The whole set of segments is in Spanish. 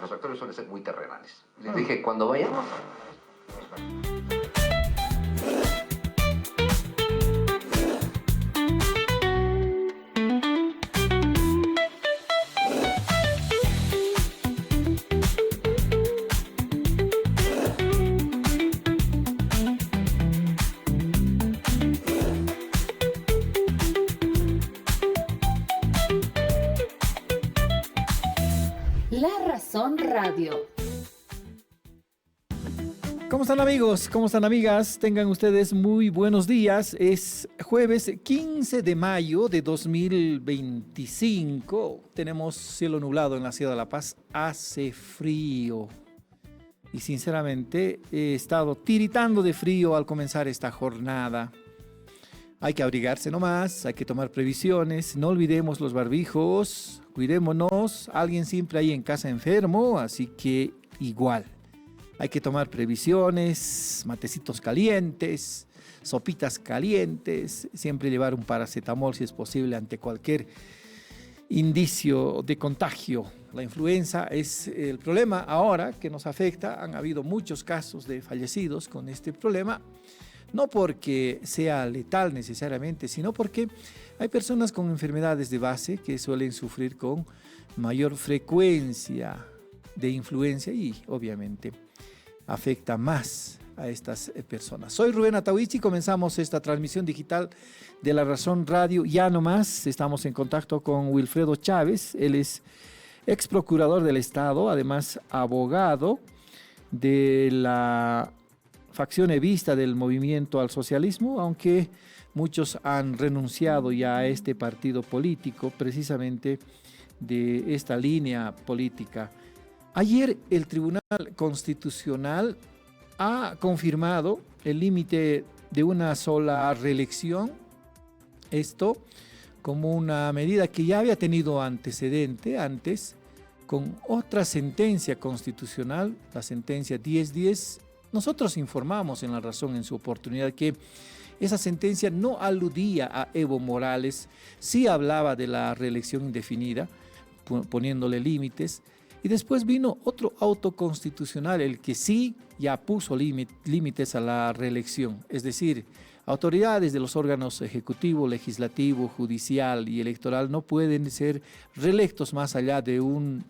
los actores suelen ser muy terrenales. Les dije, cuando vayamos... La Razón Radio. ¿Cómo están amigos? ¿Cómo están amigas? Tengan ustedes muy buenos días. Es jueves 15 de mayo de 2025. Tenemos cielo nublado en la ciudad de La Paz. Hace frío. Y sinceramente he estado tiritando de frío al comenzar esta jornada. Hay que abrigarse nomás, hay que tomar previsiones, no olvidemos los barbijos, cuidémonos, alguien siempre ahí en casa enfermo, así que igual. Hay que tomar previsiones, matecitos calientes, sopitas calientes, siempre llevar un paracetamol si es posible ante cualquier indicio de contagio. La influenza es el problema ahora que nos afecta, han habido muchos casos de fallecidos con este problema. No porque sea letal necesariamente, sino porque hay personas con enfermedades de base que suelen sufrir con mayor frecuencia de influencia y obviamente afecta más a estas personas. Soy Rubén Atahuichi, comenzamos esta transmisión digital de La Razón Radio. Ya nomás estamos en contacto con Wilfredo Chávez, él es ex procurador del Estado, además abogado de la facción evista del movimiento al socialismo, aunque muchos han renunciado ya a este partido político, precisamente de esta línea política. Ayer el Tribunal Constitucional ha confirmado el límite de una sola reelección, esto como una medida que ya había tenido antecedente antes con otra sentencia constitucional, la sentencia 1010. Nosotros informamos en La Razón en su oportunidad que esa sentencia no aludía a Evo Morales, sí hablaba de la reelección indefinida, poniéndole límites, y después vino otro auto constitucional, el que sí ya puso límites a la reelección, es decir, autoridades de los órganos ejecutivo, legislativo, judicial y electoral no pueden ser reelectos más allá de un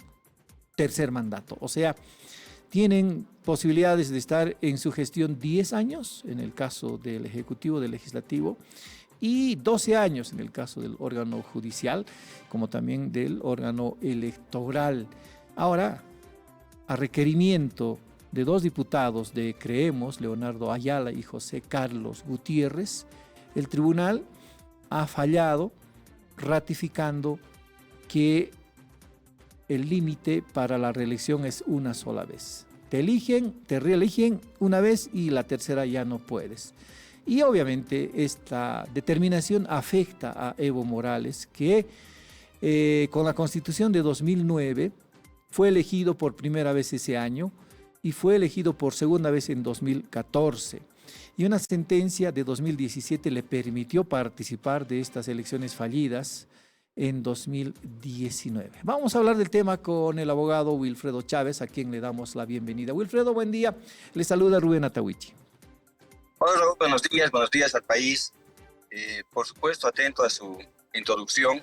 tercer mandato, o sea, tienen posibilidades de estar en su gestión 10 años, en el caso del Ejecutivo, del Legislativo, y 12 años en el caso del órgano judicial, como también del órgano electoral. Ahora, a requerimiento de dos diputados de Creemos, Leonardo Ayala y José Carlos Gutiérrez, el tribunal ha fallado ratificando que el límite para la reelección es una sola vez. Te eligen, te reeligen una vez y la tercera ya no puedes. Y obviamente esta determinación afecta a Evo Morales, que con la Constitución de 2009 fue elegido por primera vez ese año y fue elegido por segunda vez en 2014. Y una sentencia de 2017 le permitió participar de estas elecciones fallidas en 2019. Vamos a hablar del tema con el abogado Wilfredo Chávez, a quien le damos la bienvenida. Wilfredo, buen día. Le saluda Rubén Atahuichi. Hola, buenos días al país. Por supuesto, atento a su introducción.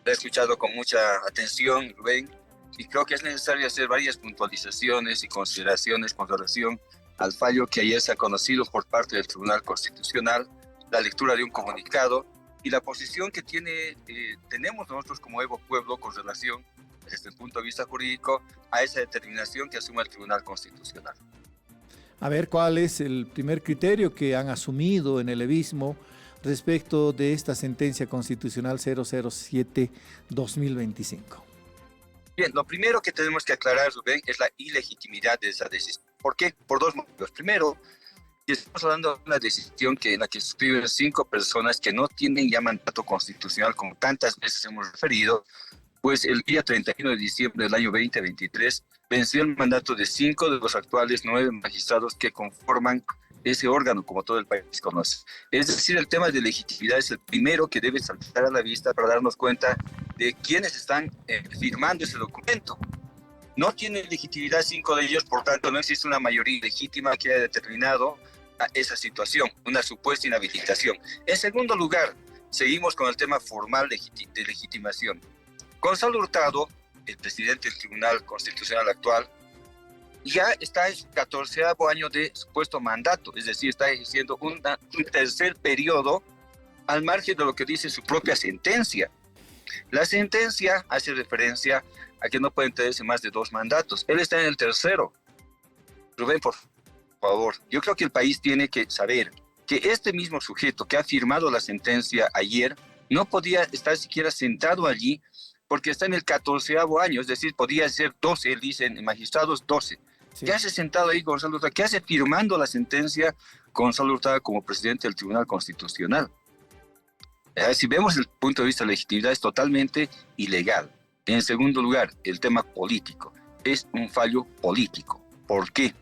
La he escuchado con mucha atención, Rubén, y creo que es necesario hacer varias puntualizaciones y consideraciones con relación al fallo que ayer se ha conocido por parte del Tribunal Constitucional, la lectura de un comunicado y la posición que tenemos nosotros como Evo Pueblo con relación, desde el punto de vista jurídico, a esa determinación que asume el Tribunal Constitucional. A ver, ¿cuál es el primer criterio que han asumido en el evismo respecto de esta sentencia constitucional 007-2025? Bien, lo primero que tenemos que aclarar, Rubén, es la ilegitimidad de esa decisión. ¿Por qué? Por dos motivos. Primero, estamos hablando de una decisión en la que suscriben 5 personas que no tienen ya mandato constitucional, como tantas veces hemos referido, pues el día 31 de diciembre del año 2023 venció el mandato de 5 de los actuales 9 magistrados que conforman ese órgano, como todo el país conoce. Es decir, el tema de legitimidad es el primero que debe saltar a la vista para darnos cuenta de quiénes están firmando ese documento. No tiene legitimidad 5 de ellos, por tanto no existe una mayoría legítima que haya determinado a esa situación, una supuesta inhabilitación. En segundo lugar, seguimos con el tema formal de legitimación. Gonzalo Hurtado, el presidente del Tribunal Constitucional actual, ya está en su 14º año de supuesto mandato, es decir, está ejerciendo un tercer periodo al margen de lo que dice su propia sentencia. La sentencia hace referencia a que no pueden tenerse más de 2 mandatos. Él está en el tercero. Rubén, por favor, yo creo que el país tiene que saber que este mismo sujeto que ha firmado la sentencia ayer no podía estar siquiera sentado allí porque está en el 14º año, es decir, podía ser 12, él dice, magistrados 12. Sí. ¿Qué hace sentado ahí Gonzalo Hurtado? ¿Qué hace firmando la sentencia Gonzalo Hurtado como presidente del Tribunal Constitucional? Si vemos el punto de vista de legitimidad, es totalmente ilegal. En segundo lugar, el tema político. Es un fallo político. ¿Por qué?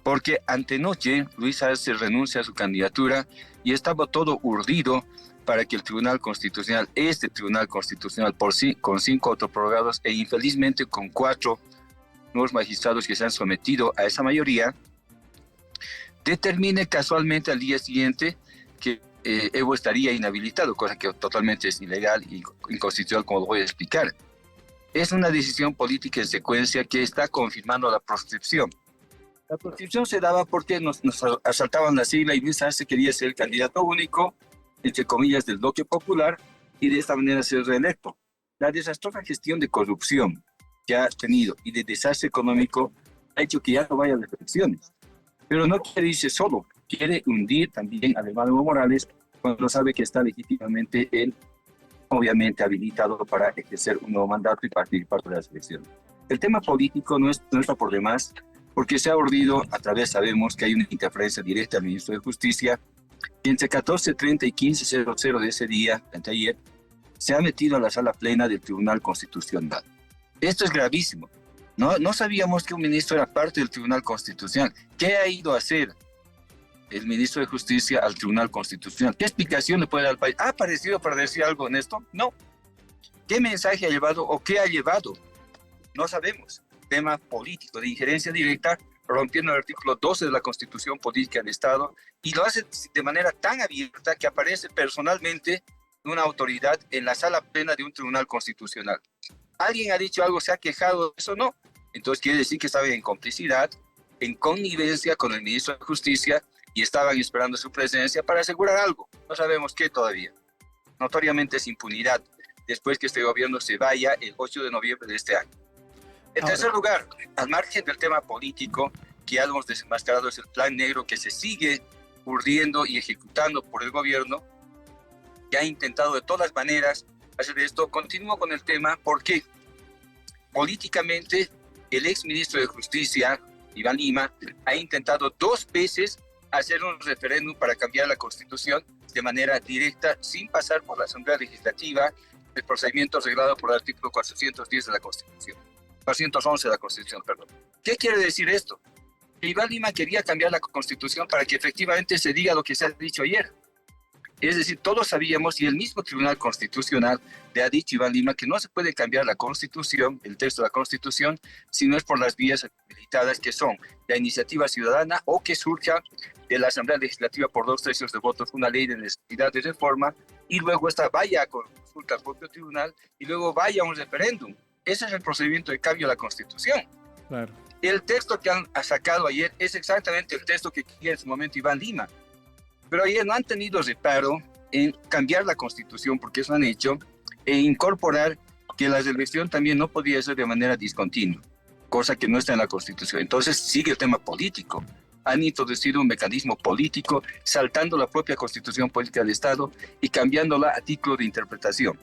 Porque antenoche Luis Arce renuncia a su candidatura y estaba todo urdido para que el Tribunal Constitucional, este Tribunal Constitucional, con 5 autoprorrogados e infelizmente con 4 nuevos magistrados que se han sometido a esa mayoría, determine casualmente al día siguiente que Evo estaría inhabilitado, cosa que totalmente es ilegal y inconstitucional, como lo voy a explicar. Es una decisión política en secuencia que está confirmando la proscripción. La proscripción se daba porque nos asaltaban la sigla y Luis Arce quería ser el candidato único, entre comillas, del bloque popular y de esta manera ser reelecto. La desastrosa gestión de corrupción que ha tenido y de desastre económico ha hecho que ya no vaya a las elecciones. Pero no quiere irse solo, quiere hundir también a Evo Morales cuando sabe que está legítimamente él, obviamente, habilitado para ejercer un nuevo mandato y participar de las elecciones. El tema político no está por demás, porque se ha urdido, a través, sabemos que hay una interferencia directa al ministro de Justicia, y entre 14:30 y 15:00 de ese día, anteayer, se ha metido a la sala plena del Tribunal Constitucional. Esto es gravísimo. No sabíamos que un ministro era parte del Tribunal Constitucional. ¿Qué ha ido a hacer el ministro de Justicia al Tribunal Constitucional? ¿Qué explicación le puede dar al país? ¿Ha aparecido para decir algo en esto? No. ¿Qué mensaje ha llevado o qué ha llevado? No sabemos. Tema político, de injerencia directa, rompiendo el artículo 12 de la Constitución Política del Estado, y lo hace de manera tan abierta que aparece personalmente una autoridad en la sala plena de un Tribunal Constitucional. ¿Alguien ha dicho algo, se ha quejado de eso? No. Entonces quiere decir que estaba en complicidad, en connivencia con el ministro de Justicia y estaban esperando su presencia para asegurar algo. No sabemos qué todavía. Notoriamente es impunidad después que este gobierno se vaya el 8 de noviembre de este año. En tercer lugar, al margen del tema político, que ya lo hemos desenmascarado, es el plan negro que se sigue urdiendo y ejecutando por el gobierno, que ha intentado de todas maneras hacer esto. Continúo con el tema porque políticamente el ex ministro de Justicia, Iván Lima, ha intentado 2 veces hacer un referéndum para cambiar la Constitución de manera directa, sin pasar por la Asamblea Legislativa, el procedimiento reglado por el artículo 410 de la Constitución. 411 de la Constitución, perdón. ¿Qué quiere decir esto? Que Iván Lima quería cambiar la Constitución para que efectivamente se diga lo que se ha dicho ayer. Es decir, todos sabíamos, y el mismo Tribunal Constitucional le ha dicho a Iván Lima que no se puede cambiar la Constitución, el texto de la Constitución, si no es por las vías habilitadas que son la iniciativa ciudadana o que surja de la Asamblea Legislativa por 2/3 de votos, una ley de necesidad de reforma, y luego esta vaya a consulta al propio tribunal y luego vaya a un referéndum. Ese es el procedimiento de cambio de la Constitución. Claro. El texto que han sacado ayer es exactamente el texto que quería en su momento Iván Lima. Pero ayer no han tenido reparo en cambiar la Constitución, porque eso han hecho, e incorporar que la reelección también no podía ser de manera discontinua, cosa que no está en la Constitución. Entonces sigue el tema político. Han introducido un mecanismo político, saltando la propia Constitución Política del Estado y cambiándola a título de interpretación.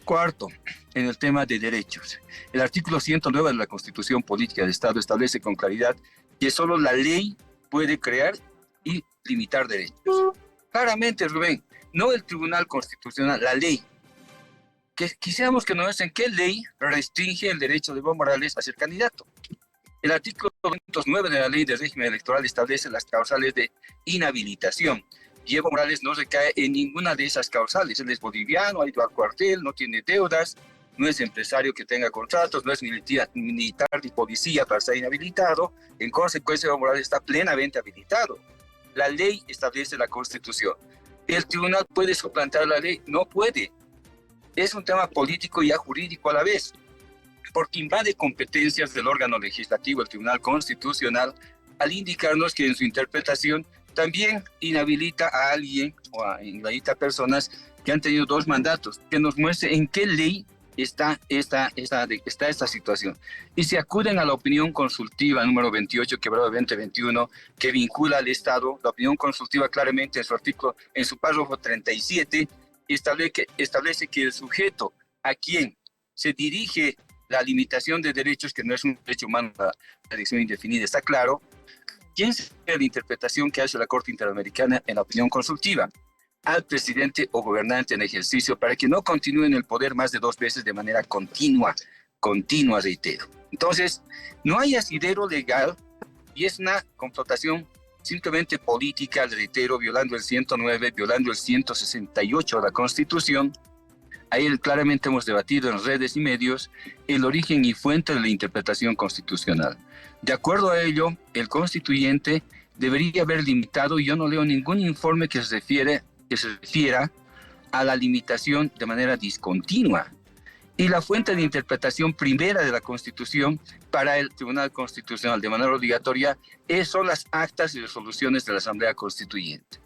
Cuarto, en el tema de derechos. El artículo 109 de la Constitución Política del Estado establece con claridad que solo la ley puede crear y limitar derechos. Claramente, Rubén, no el Tribunal Constitucional, la ley. Que quisiéramos que nos dicen qué ley restringe el derecho de Evo Morales a ser candidato. El artículo 209 de la Ley de Régimen Electoral establece las causales de inhabilitación. Y Evo Morales no recae en ninguna de esas causales. Él es boliviano, ha ido al cuartel, no tiene deudas, no es empresario que tenga contratos, no es militar ni policía para estar inhabilitado. En consecuencia, Evo Morales está plenamente habilitado. La ley establece la Constitución. ¿El tribunal puede suplantar la ley? No puede. Es un tema político y ya jurídico a la vez, porque invade competencias del órgano legislativo, el Tribunal Constitucional, al indicarnos que en su interpretación también inhabilita a alguien o inhabilita a personas que han tenido 2 mandatos, que nos muestre en qué ley está esta situación. Y se acuden a la opinión consultiva número 28, quebrado 2021, que vincula al Estado. La opinión consultiva claramente en su párrafo 37, establece que el sujeto a quien se dirige la limitación de derechos, que no es un derecho humano, la elección indefinida, está claro. ¿Quién se la interpretación que hace la Corte Interamericana en la opinión consultiva? Al presidente o gobernante en ejercicio, para que no continúe en el poder más de 2 veces de manera continua, reitero. Entonces, no hay asidero legal y es una confrontación simplemente política, reitero, violando el 109, violando el 168 de la Constitución. Ayer claramente hemos debatido en redes y medios el origen y fuente de la interpretación constitucional. De acuerdo a ello, el constituyente debería haber limitado, y yo no leo ningún informe que se refiera a la limitación de manera discontinua. Y la fuente de interpretación primera de la Constitución para el Tribunal Constitucional de manera obligatoria son las actas y resoluciones de la Asamblea Constituyente.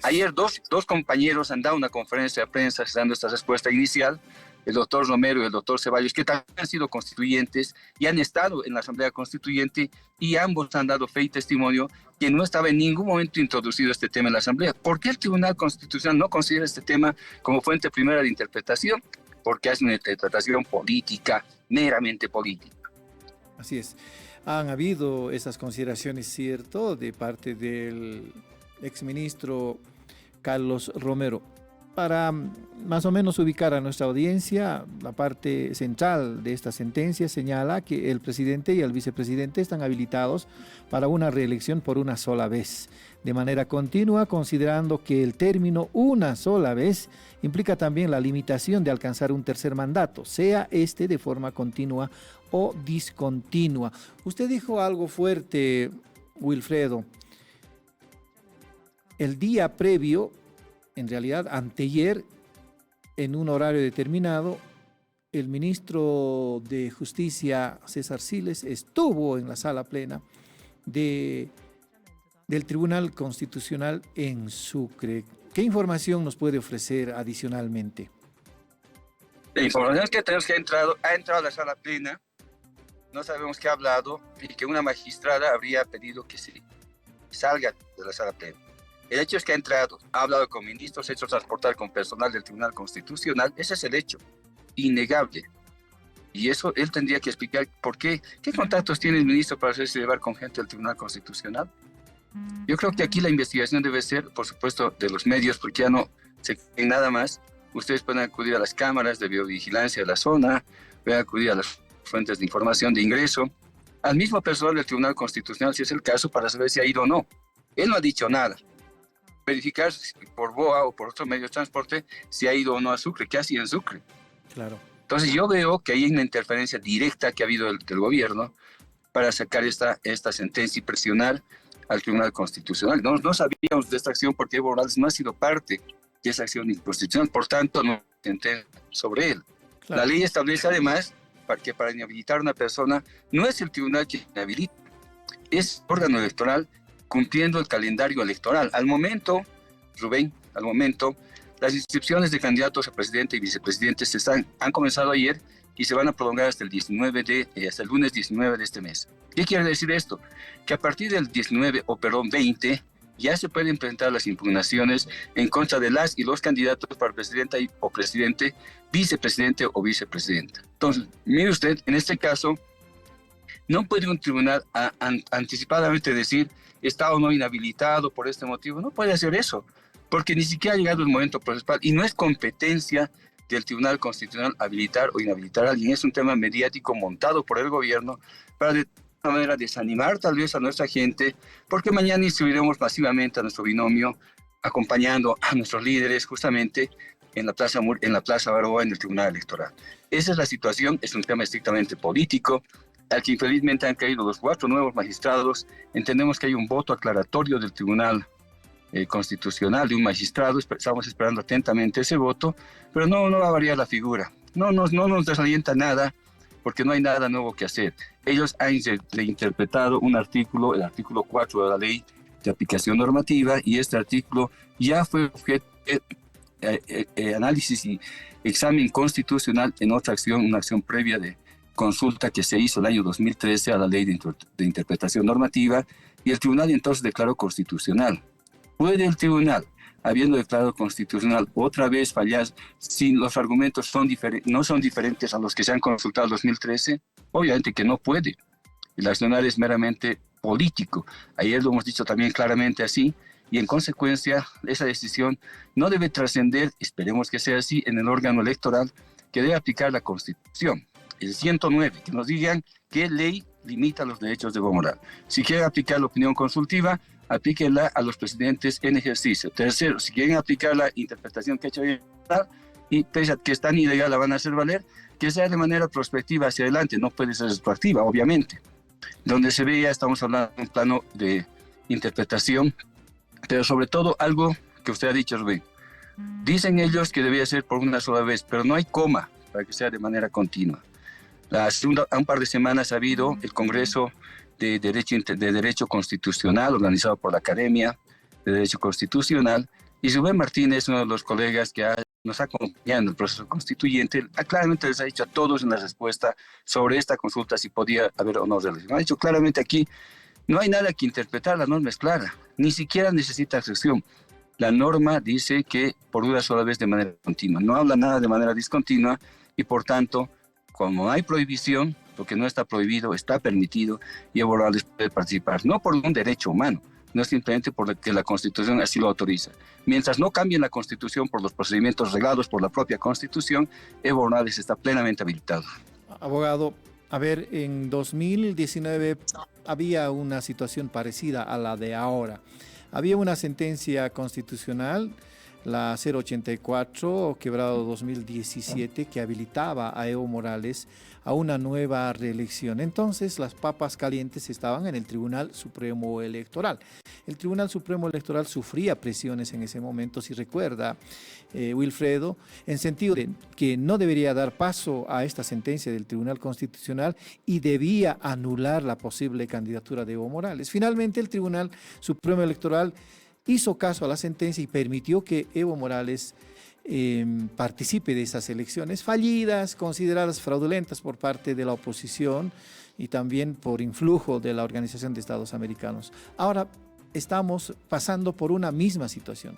Ayer dos compañeros han dado una conferencia de prensa dando esta respuesta inicial, el doctor Romero y el doctor Ceballos, que también han sido constituyentes y han estado en la Asamblea Constituyente, y ambos han dado fe y testimonio que no estaba en ningún momento introducido este tema en la Asamblea. ¿Por qué el Tribunal Constitucional no considera este tema como fuente primera de interpretación? Porque es una interpretación política, meramente política. Así es. Han habido esas consideraciones, cierto, de parte del exministro Carlos Romero. Para más o menos ubicar a nuestra audiencia, la parte central de esta sentencia señala que el presidente y el vicepresidente están habilitados para una reelección por una sola vez, de manera continua, considerando que el término una sola vez implica también la limitación de alcanzar un tercer mandato, sea este de forma continua o discontinua. Usted dijo algo fuerte, Wilfredo. El día previo, en realidad anteayer, en un horario determinado, el ministro de Justicia, César Siles, estuvo en la sala plena del Tribunal Constitucional en Sucre. ¿Qué información nos puede ofrecer adicionalmente? La información que tenemos que ha entrado a la sala plena, no sabemos qué ha hablado, y que una magistrada habría pedido que se salga de la sala plena. El hecho es que ha entrado, ha hablado con ministros, ha hecho transportar con personal del Tribunal Constitucional. Ese es el hecho, innegable. Y eso él tendría que explicar por qué. ¿Qué contactos tiene el ministro para hacerse llevar con gente del Tribunal Constitucional? Yo creo que aquí la investigación debe ser, por supuesto, de los medios, porque ya no se creen nada más. Ustedes pueden acudir a las cámaras de biovigilancia de la zona, pueden acudir a las fuentes de información de ingreso, al mismo personal del Tribunal Constitucional, si es el caso, para saber si ha ido o no. Él no ha dicho nada. Verificar por BOA o por otro medio de transporte si ha ido o no a Sucre, qué hacía en Sucre. Claro. Entonces yo veo que hay una interferencia directa que ha habido del gobierno para sacar esta sentencia y presionar al Tribunal Constitucional. No sabíamos de esta acción porque Evo Morales no ha sido parte de esa acción inconstitucional, por tanto no sentencia sobre él. Claro. La ley establece además que para inhabilitar a una persona no es el tribunal quien inhabilita, es el órgano electoral cumpliendo el calendario electoral. Al momento, Rubén, las inscripciones de candidatos a presidente y vicepresidente han comenzado ayer y se van a prolongar hasta el lunes 19 de este mes. ¿Qué quiere decir esto? Que a partir del 20 ya se pueden presentar las impugnaciones en contra de las y los candidatos para presidenta o presidente, vicepresidente o vicepresidenta. Entonces, mire usted, en este caso, no puede un tribunal anticipadamente decir está o no inhabilitado por este motivo. No puede hacer eso, porque ni siquiera ha llegado el momento procesal y no es competencia del Tribunal Constitucional habilitar o inhabilitar a alguien. Es un tema mediático montado por el gobierno para de alguna manera desanimar tal vez a nuestra gente, porque mañana inscribiremos masivamente a nuestro binomio, acompañando a nuestros líderes justamente en la Plaza Baroa, en el Tribunal Electoral. Esa es la situación, es un tema estrictamente político, al que infelizmente han caído los 4 nuevos magistrados. Entendemos que hay un voto aclaratorio del Tribunal Constitucional de un magistrado, estamos esperando atentamente ese voto, pero no va a variar la figura. No nos desalienta nada, porque no hay nada nuevo que hacer. Ellos han reinterpretado un artículo, el artículo 4 de la Ley de Aplicación Normativa, y este artículo ya fue objeto de análisis y examen constitucional en otra acción, una acción previa de consulta que se hizo el año 2013 a la Ley de Interpretación Normativa, y el tribunal entonces declaró constitucional. ¿Puede el tribunal, habiendo declarado constitucional, otra vez fallar si los argumentos no son diferentes a los que se han consultado en 2013? Obviamente que no puede. El accionar es meramente político. Ayer lo hemos dicho también claramente así, y en consecuencia esa decisión no debe trascender, esperemos que sea así, en el órgano electoral que debe aplicar la Constitución. El 109, que nos digan qué ley limita los derechos de Evo Morales. Si quieren aplicar la opinión consultiva, aplíquenla a los presidentes en ejercicio. Tercero, si quieren aplicar la interpretación que ha hecho y pese a que es tan ilegal, la van a hacer valer, que sea de manera prospectiva hacia adelante, no puede ser retroactiva, obviamente. Donde se ve ya estamos hablando de un plano de interpretación, pero sobre todo algo que usted ha dicho, Rubén. Dicen ellos que debía ser por una sola vez, pero no hay coma para que sea de manera continua. Hace un par de semanas ha habido el Congreso de Derecho Constitucional, organizado por la Academia de Derecho Constitucional, y Rubén Martínez, uno de los colegas que nos ha acompañado en el proceso constituyente, claramente les ha dicho a todos en la respuesta sobre esta consulta si podía haber o no reelección. Ha dicho claramente aquí, no hay nada que interpretar, la norma es clara, ni siquiera necesita excepción. La norma dice que por una sola vez de manera continua, no habla nada de manera discontinua, y por tanto, como hay prohibición, lo que no está prohibido está permitido, y Evo Morales puede participar, no por un derecho humano, no simplemente porque la Constitución así lo autoriza. Mientras no cambien la Constitución por los procedimientos reglados por la propia Constitución, Evo Morales está plenamente habilitado. Abogado, a ver, en 2019 había una situación parecida a la de ahora. Había una sentencia constitucional, la 084, quebrado 2017, que habilitaba a Evo Morales a una nueva reelección. Entonces, las papas calientes estaban en el Tribunal Supremo Electoral. El Tribunal Supremo Electoral sufría presiones en ese momento, si recuerda, Wilfredo, en sentido de que no debería dar paso a esta sentencia del Tribunal Constitucional y debía anular la posible candidatura de Evo Morales. Finalmente, el Tribunal Supremo Electoral hizo caso a la sentencia y permitió que Evo Morales participe de esas elecciones fallidas, consideradas fraudulentas por parte de la oposición y también por influjo de la Organización de Estados Americanos. Ahora estamos pasando por una misma situación.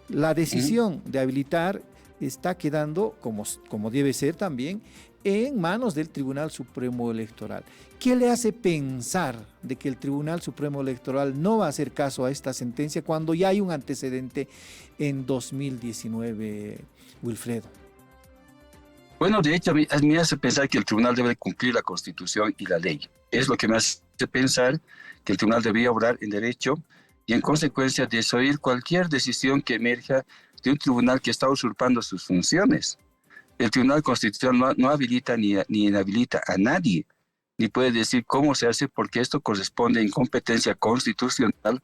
La decisión de habilitar está quedando, como debe ser también, en manos del Tribunal Supremo Electoral. ¿Qué le hace pensar de que el Tribunal Supremo Electoral no va a hacer caso a esta sentencia cuando ya hay un antecedente en 2019, Wilfredo? Bueno, de hecho, me hace pensar que el tribunal debe cumplir la Constitución y la ley. Es lo que me hace pensar que el tribunal debía obrar en derecho y, en consecuencia, desoír cualquier decisión que emerja de un tribunal que está usurpando sus funciones. El Tribunal Constitucional no habilita ni inhabilita a nadie, ni puede decir cómo se hace, porque esto corresponde en competencia constitucional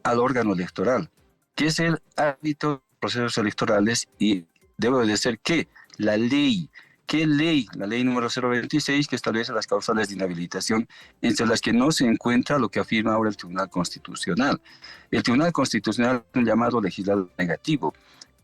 al órgano electoral, que es el árbitro de procesos electorales, y debe obedecer ¿qué? La ley. ¿Qué ley? La ley número 026, que establece las causales de inhabilitación, entre las que no se encuentra lo que afirma ahora el Tribunal Constitucional. El Tribunal Constitucional es un llamado legislador negativo.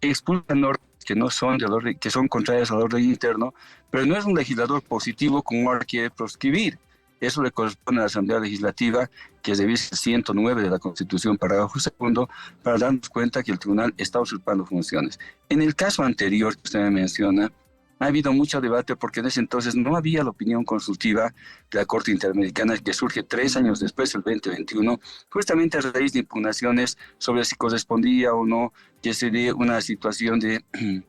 Expulsa normas que son contrarias al orden interno, pero no es un legislador positivo como ahora quiere proscribir. Eso le corresponde a la Asamblea Legislativa, que es de 109 de la Constitución, parágrafo segundo, para darnos cuenta que el tribunal está usurpando funciones. En el caso anterior que usted me menciona, ha habido mucho debate porque en ese entonces no había la opinión consultiva de la Corte Interamericana, que surge 3 años después, el 2021, justamente a raíz de impugnaciones sobre si correspondía o no que se dé una situación de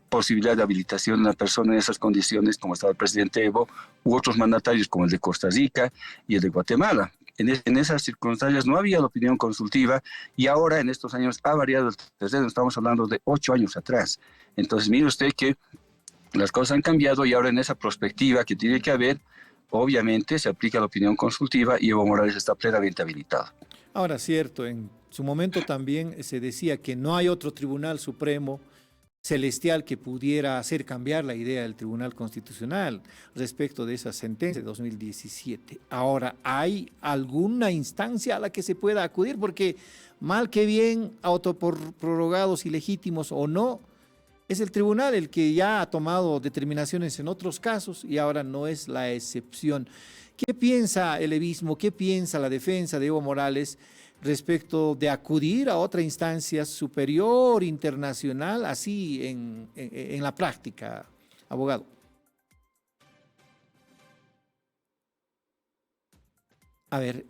posibilidad de habilitación de una persona en esas condiciones, como estaba el presidente Evo, u otros mandatarios como el de Costa Rica y el de Guatemala. en esas circunstancias no había la opinión consultiva y ahora en estos años ha variado el terreno, estamos hablando de 8 años atrás. Entonces mire usted que las cosas han cambiado y ahora en esa perspectiva que tiene que haber, obviamente se aplica la opinión consultiva y Evo Morales está plenamente habilitado. Ahora, cierto, en su momento también se decía que no hay otro tribunal supremo celestial que pudiera hacer cambiar la idea del Tribunal Constitucional respecto de esa sentencia de 2017. Ahora, ¿hay alguna instancia a la que se pueda acudir? Porque mal que bien, autoprorrogados ilegítimos o no, es el tribunal el que ya ha tomado determinaciones en otros casos y ahora no es la excepción. ¿Qué piensa el evismo, qué piensa la defensa de Evo Morales respecto de acudir a otra instancia superior, internacional, así en la práctica, abogado? A ver,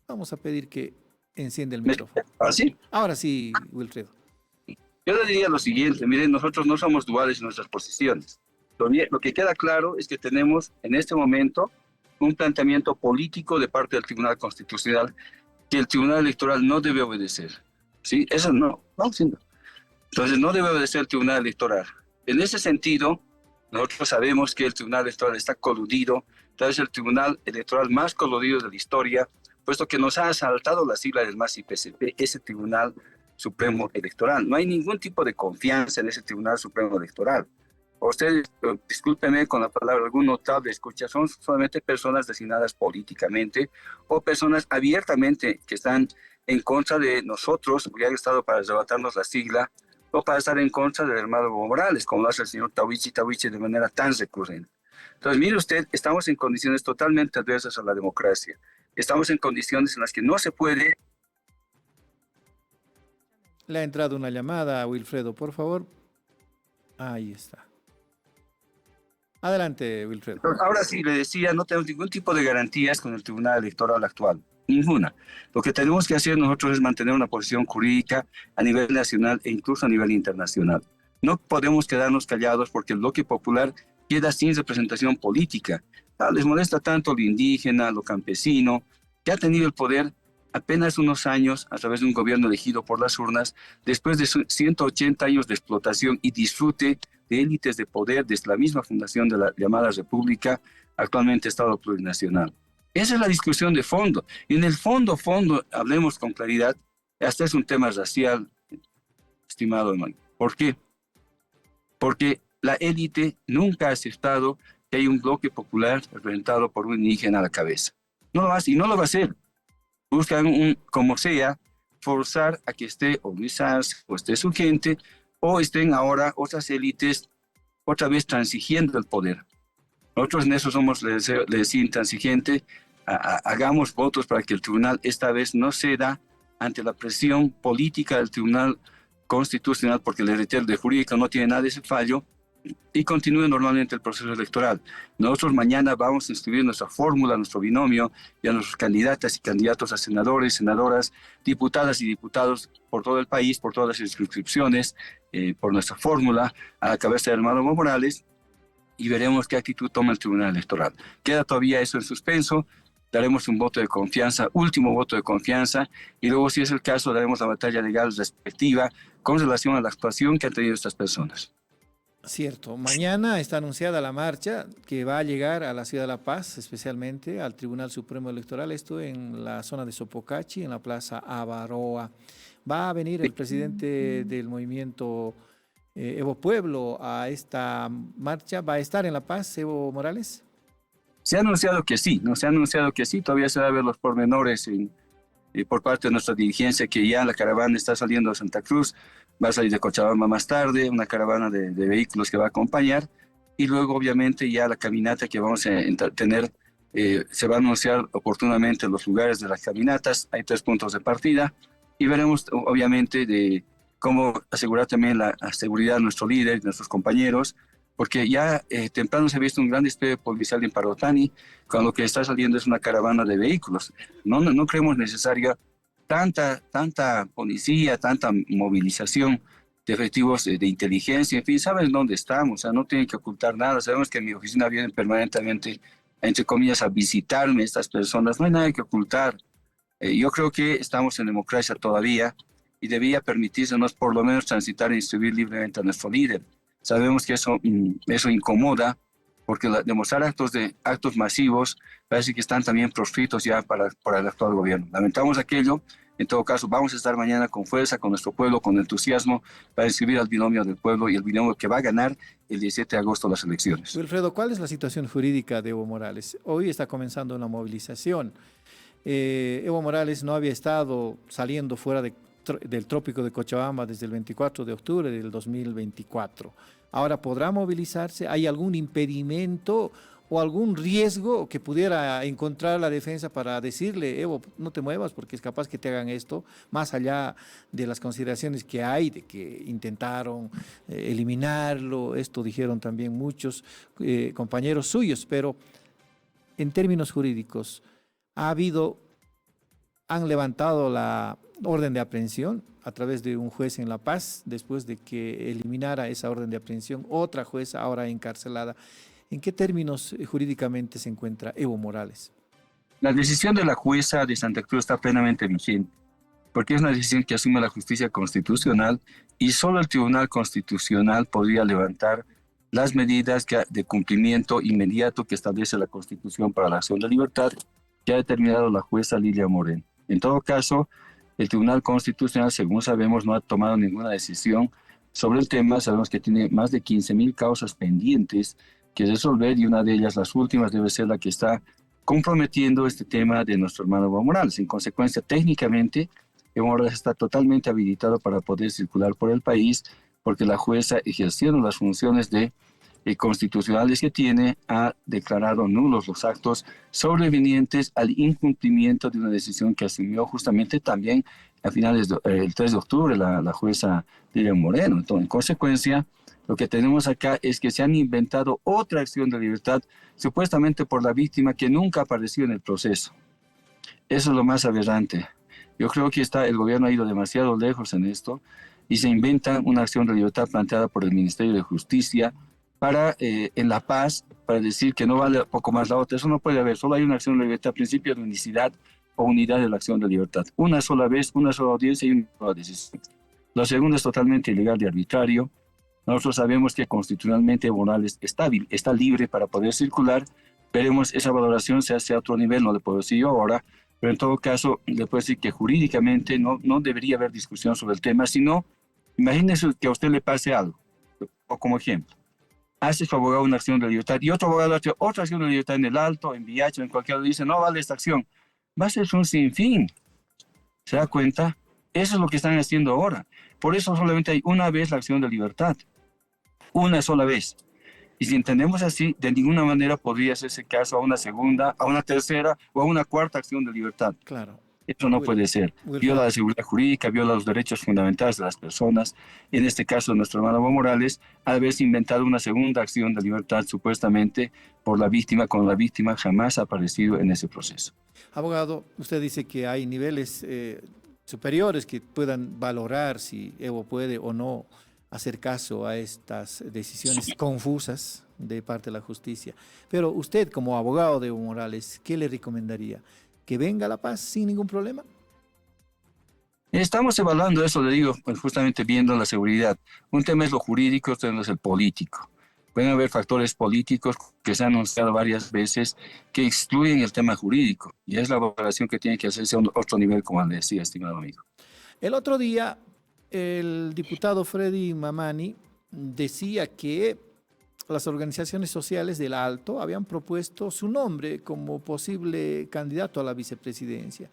vamos a pedir que encienda el micrófono. ¿Así? Ahora sí, Wilfredo. Yo le diría lo siguiente, miren, nosotros no somos duales en nuestras posiciones. Lo que queda claro es que tenemos en este momento un planteamiento político de parte del Tribunal Constitucional que el Tribunal Electoral no debe obedecer. ¿Sí? Eso no, vamos siendo. Entonces no debe obedecer el Tribunal Electoral. En ese sentido, nosotros sabemos que el Tribunal Electoral está coludido, tal vez el Tribunal Electoral más coludido de la historia, puesto que nos ha asaltado la sigla del MAS y PCP, ese Tribunal Supremo Electoral. No hay ningún tipo de confianza en ese Tribunal Supremo Electoral. Ustedes, discúlpenme con la palabra, algún notable escucha, son solamente personas designadas políticamente o personas abiertamente que están en contra de nosotros, que han estado para arrebatarnos la sigla, o para estar en contra del hermano Evo Morales, como lo hace el señor Tawichi de manera tan recurrente. Entonces, mire usted, estamos en condiciones totalmente adversas a la democracia. Estamos en condiciones en las que no se puede. Le ha entrado una llamada, Wilfredo, por favor. Ahí está. Adelante, Wilfredo. Ahora sí, le decía, no tenemos ningún tipo de garantías con el Tribunal Electoral actual. Ninguna. Lo que tenemos que hacer nosotros es mantener una posición jurídica a nivel nacional e incluso a nivel internacional. No podemos quedarnos callados porque el bloque popular queda sin representación política. Les molesta tanto lo indígena, lo campesino, que ha tenido el poder apenas unos años a través de un gobierno elegido por las urnas, después de 180 años de explotación y disfrute de élites de poder desde la misma fundación de la llamada República, actualmente Estado Plurinacional. Esa es la discusión de fondo. Y en el fondo, hablemos con claridad, hasta es un tema racial, estimado hermano. ¿Por qué? Porque la élite nunca ha aceptado que hay un bloque popular representado por un indígena a la cabeza. No lo hace y no lo va a hacer. Buscan, como sea, forzar a que esté o Luis Arce, o esté su gente, o estén ahora otras élites otra vez transigiendo el poder. Nosotros en eso somos, le decía, intransigente, hagamos votos para que el tribunal esta vez no ceda ante la presión política del Tribunal Constitucional, porque el reitero de jurídica no tiene nada de ese fallo, y continúe normalmente el proceso electoral. Nosotros mañana vamos a inscribir nuestra fórmula, nuestro binomio, y a nuestros candidatas y candidatos a senadores, senadoras, diputadas y diputados por todo el país, por todas las inscripciones, por nuestra fórmula, a la cabeza del hermano Evo Morales, y veremos qué actitud toma el Tribunal Electoral. Queda todavía eso en suspenso, daremos un voto de confianza, último voto de confianza, y luego, si es el caso, daremos la batalla legal respectiva con relación a la actuación que han tenido estas personas. Cierto. Mañana está anunciada la marcha que va a llegar a la ciudad de La Paz, especialmente al Tribunal Supremo Electoral, esto en la zona de Sopocachi, en la Plaza Avaroa. ¿Va a venir el presidente del movimiento Evo Pueblo a esta marcha? ¿Va a estar en La Paz, Evo Morales? Se ha anunciado que sí, todavía se va a ver los pormenores por parte de nuestra dirigencia, que ya la caravana está saliendo de Santa Cruz, va a salir de Cochabamba más tarde, una caravana de vehículos que va a acompañar, y luego obviamente ya la caminata que vamos a tener, se va a anunciar oportunamente los lugares de las caminatas, hay 3 puntos de partida, y veremos obviamente de cómo asegurar también la seguridad de nuestro líder y nuestros compañeros, porque ya temprano se ha visto un gran despliegue policial en Parotani, cuando lo que está saliendo es una caravana de vehículos. No creemos necesaria tanta policía, tanta movilización de efectivos de inteligencia, en fin, saben dónde estamos, o sea, no tienen que ocultar nada, sabemos que en mi oficina vienen permanentemente entre comillas, a visitarme estas personas. No hay nada que ocultar. Yo creo que estamos en democracia todavía y debía permitírsenos por lo menos transitar e instruir libremente a nuestro líder. Sabemos que eso incomoda, porque demostrar actos masivos parece que están también proscritos ya para el actual gobierno. Lamentamos aquello. En todo caso, vamos a estar mañana con fuerza, con nuestro pueblo, con entusiasmo, para inscribir al binomio del pueblo y el binomio que va a ganar el 17 de agosto las elecciones. Wilfredo, ¿cuál es la situación jurídica de Evo Morales? Hoy está comenzando una movilización. Evo Morales no había estado saliendo fuera del trópico de Cochabamba desde el 24 de octubre del 2024. Ahora podrá movilizarse. ¿Hay algún impedimento o algún riesgo que pudiera encontrar la defensa para decirle, Evo, no te muevas porque es capaz que te hagan esto, más allá de las consideraciones que hay, de que intentaron eliminarlo? Esto dijeron también muchos compañeros suyos, pero en términos jurídicos, han levantado la orden de aprehensión a través de un juez en La Paz, después de que eliminara esa orden de aprehensión, otra jueza ahora encarcelada. ¿En qué términos jurídicamente se encuentra Evo Morales? La decisión de la jueza de Santa Cruz está plenamente vigente, porque es una decisión que asume la justicia constitucional y solo el Tribunal Constitucional podría levantar las medidas de cumplimiento inmediato que establece la Constitución para la acción de libertad que ha determinado la jueza Lilia Moreno. En todo caso, el Tribunal Constitucional, según sabemos, no ha tomado ninguna decisión sobre el tema. Sabemos que tiene más de 15.000 causas pendientes que resolver y una de ellas, las últimas, debe ser la que está comprometiendo este tema de nuestro hermano Evo Morales. En consecuencia, técnicamente, Evo Morales está totalmente habilitado para poder circular por el país porque la jueza, ejerciendo las funciones constitucionales que tiene, ha declarado nulos los actos sobrevenientes al incumplimiento de una decisión que asumió justamente también a finales del 3 de octubre la jueza Lilia Moreno. Entonces, en consecuencia, lo que tenemos acá es que se han inventado otra acción de libertad, supuestamente por la víctima que nunca apareció en el proceso. Eso es lo más aberrante. Yo creo que el gobierno ha ido demasiado lejos en esto y se inventa una acción de libertad planteada por el Ministerio de Justicia en La Paz, para decir que no vale poco más la otra. Eso no puede haber. Solo hay una acción de libertad, principio de unicidad o unidad de la acción de libertad. Una sola vez, una sola audiencia y una sola decisión. Lo segundo es totalmente ilegal y arbitrario. Nosotros sabemos que constitucionalmente Evo Morales está libre para poder circular. Veremos, esa valoración se hace a otro nivel, no le puedo decir yo ahora, pero en todo caso le puedo decir que jurídicamente no debería haber discusión sobre el tema, sino, imagínese que a usted le pase algo, o como ejemplo, hace su abogado una acción de libertad y otro abogado hace otra acción de libertad en el Alto, en Villacho, en cualquier lado, dice, no vale esta acción. Va a ser un sinfín. ¿Se da cuenta? Eso es lo que están haciendo ahora. Por eso solamente hay una vez la acción de libertad. Una sola vez. Y si entendemos así, de ninguna manera podría hacerse caso a una segunda, a una tercera o a una cuarta acción de libertad. Claro. Eso no puede ser. Viola la seguridad jurídica, viola los derechos fundamentales de las personas. En este caso, nuestro hermano Evo Morales, al haberse inventado una segunda acción de libertad supuestamente por la víctima, cuando la víctima jamás ha aparecido en ese proceso. Abogado, usted dice que hay niveles superiores que puedan valorar si Evo puede o no hacer caso a estas decisiones confusas de parte de la justicia. Pero usted, como abogado de Evo Morales, ¿qué le recomendaría? ¿Que venga a La Paz sin ningún problema? Estamos evaluando eso, le digo, pues justamente viendo la seguridad. Un tema es lo jurídico, otro tema es el político. Pueden haber factores políticos que se han anunciado varias veces que excluyen el tema jurídico. Y es la valoración que tiene que hacerse a otro nivel, como le decía, estimado amigo. El otro día, el diputado Freddy Mamani decía que las organizaciones sociales del Alto habían propuesto su nombre como posible candidato a la vicepresidencia.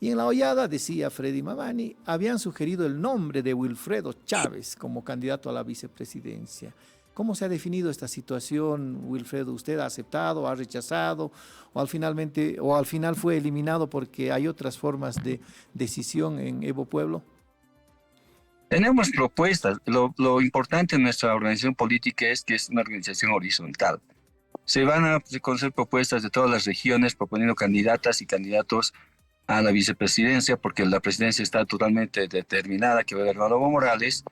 Y en la hollada, decía Freddy Mamani, habían sugerido el nombre de Wilfredo Chávez como candidato a la vicepresidencia. ¿Cómo se ha definido esta situación, Wilfredo? ¿Usted ha aceptado, ha rechazado o al final fue eliminado porque hay otras formas de decisión en Evo Pueblo? Tenemos propuestas. Lo importante en nuestra organización política es que es una organización horizontal. Se van a conocer propuestas de todas las regiones proponiendo candidatas y candidatos a la vicepresidencia, porque la presidencia está totalmente determinada que va a ganar Evo Morales,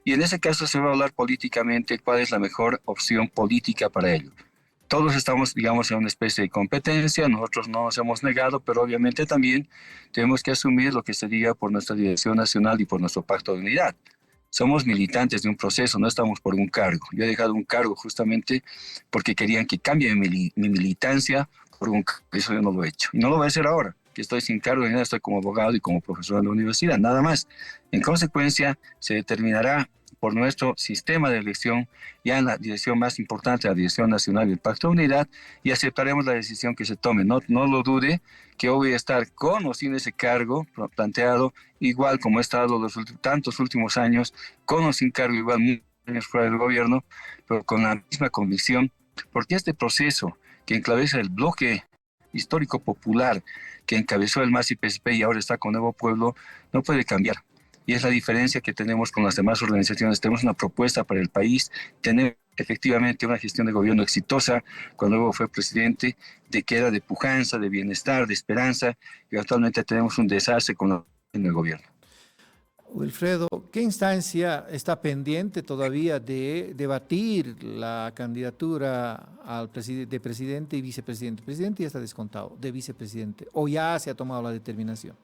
y en ese caso se va a hablar políticamente cuál es la mejor opción política para ello. todos estamos, digamos, en una especie de competencia, nosotros no nos hemos negado, pero obviamente también tenemos que asumir lo que se diga por nuestra dirección nacional y por nuestro pacto de unidad. Somos militantes de un proceso, no estamos por un cargo. Yo he dejado un cargo justamente porque querían que cambie mi militancia por un cargo. Eso yo no lo he hecho. Y no lo voy a hacer ahora, que estoy sin cargo, estoy como abogado y como profesor en la universidad, nada más. En consecuencia, se determinará por nuestro sistema de elección, ya en la dirección más importante, la Dirección Nacional y el Pacto de Unidad, y aceptaremos la decisión que se tome. No lo dude, que yo voy a estar con o sin ese cargo planteado, igual como he estado tantos últimos años, con o sin cargo, igual muchos años fuera del gobierno, pero con la misma convicción, porque este proceso que encabeza el bloque histórico popular, que encabezó el MAS y PSP y ahora está con Nuevo Pueblo, no puede cambiar. Y es la diferencia que tenemos con las demás organizaciones. Tenemos una propuesta para el país, tenemos efectivamente una gestión de gobierno exitosa, cuando Evo fue presidente, de que era de pujanza, de bienestar, de esperanza, y actualmente tenemos un desastre en el gobierno. Wilfredo, ¿qué instancia está pendiente todavía de debatir la candidatura de presidente y vicepresidente? Presidente ya está descontado, de vicepresidente, ¿o ya se ha tomado la determinación?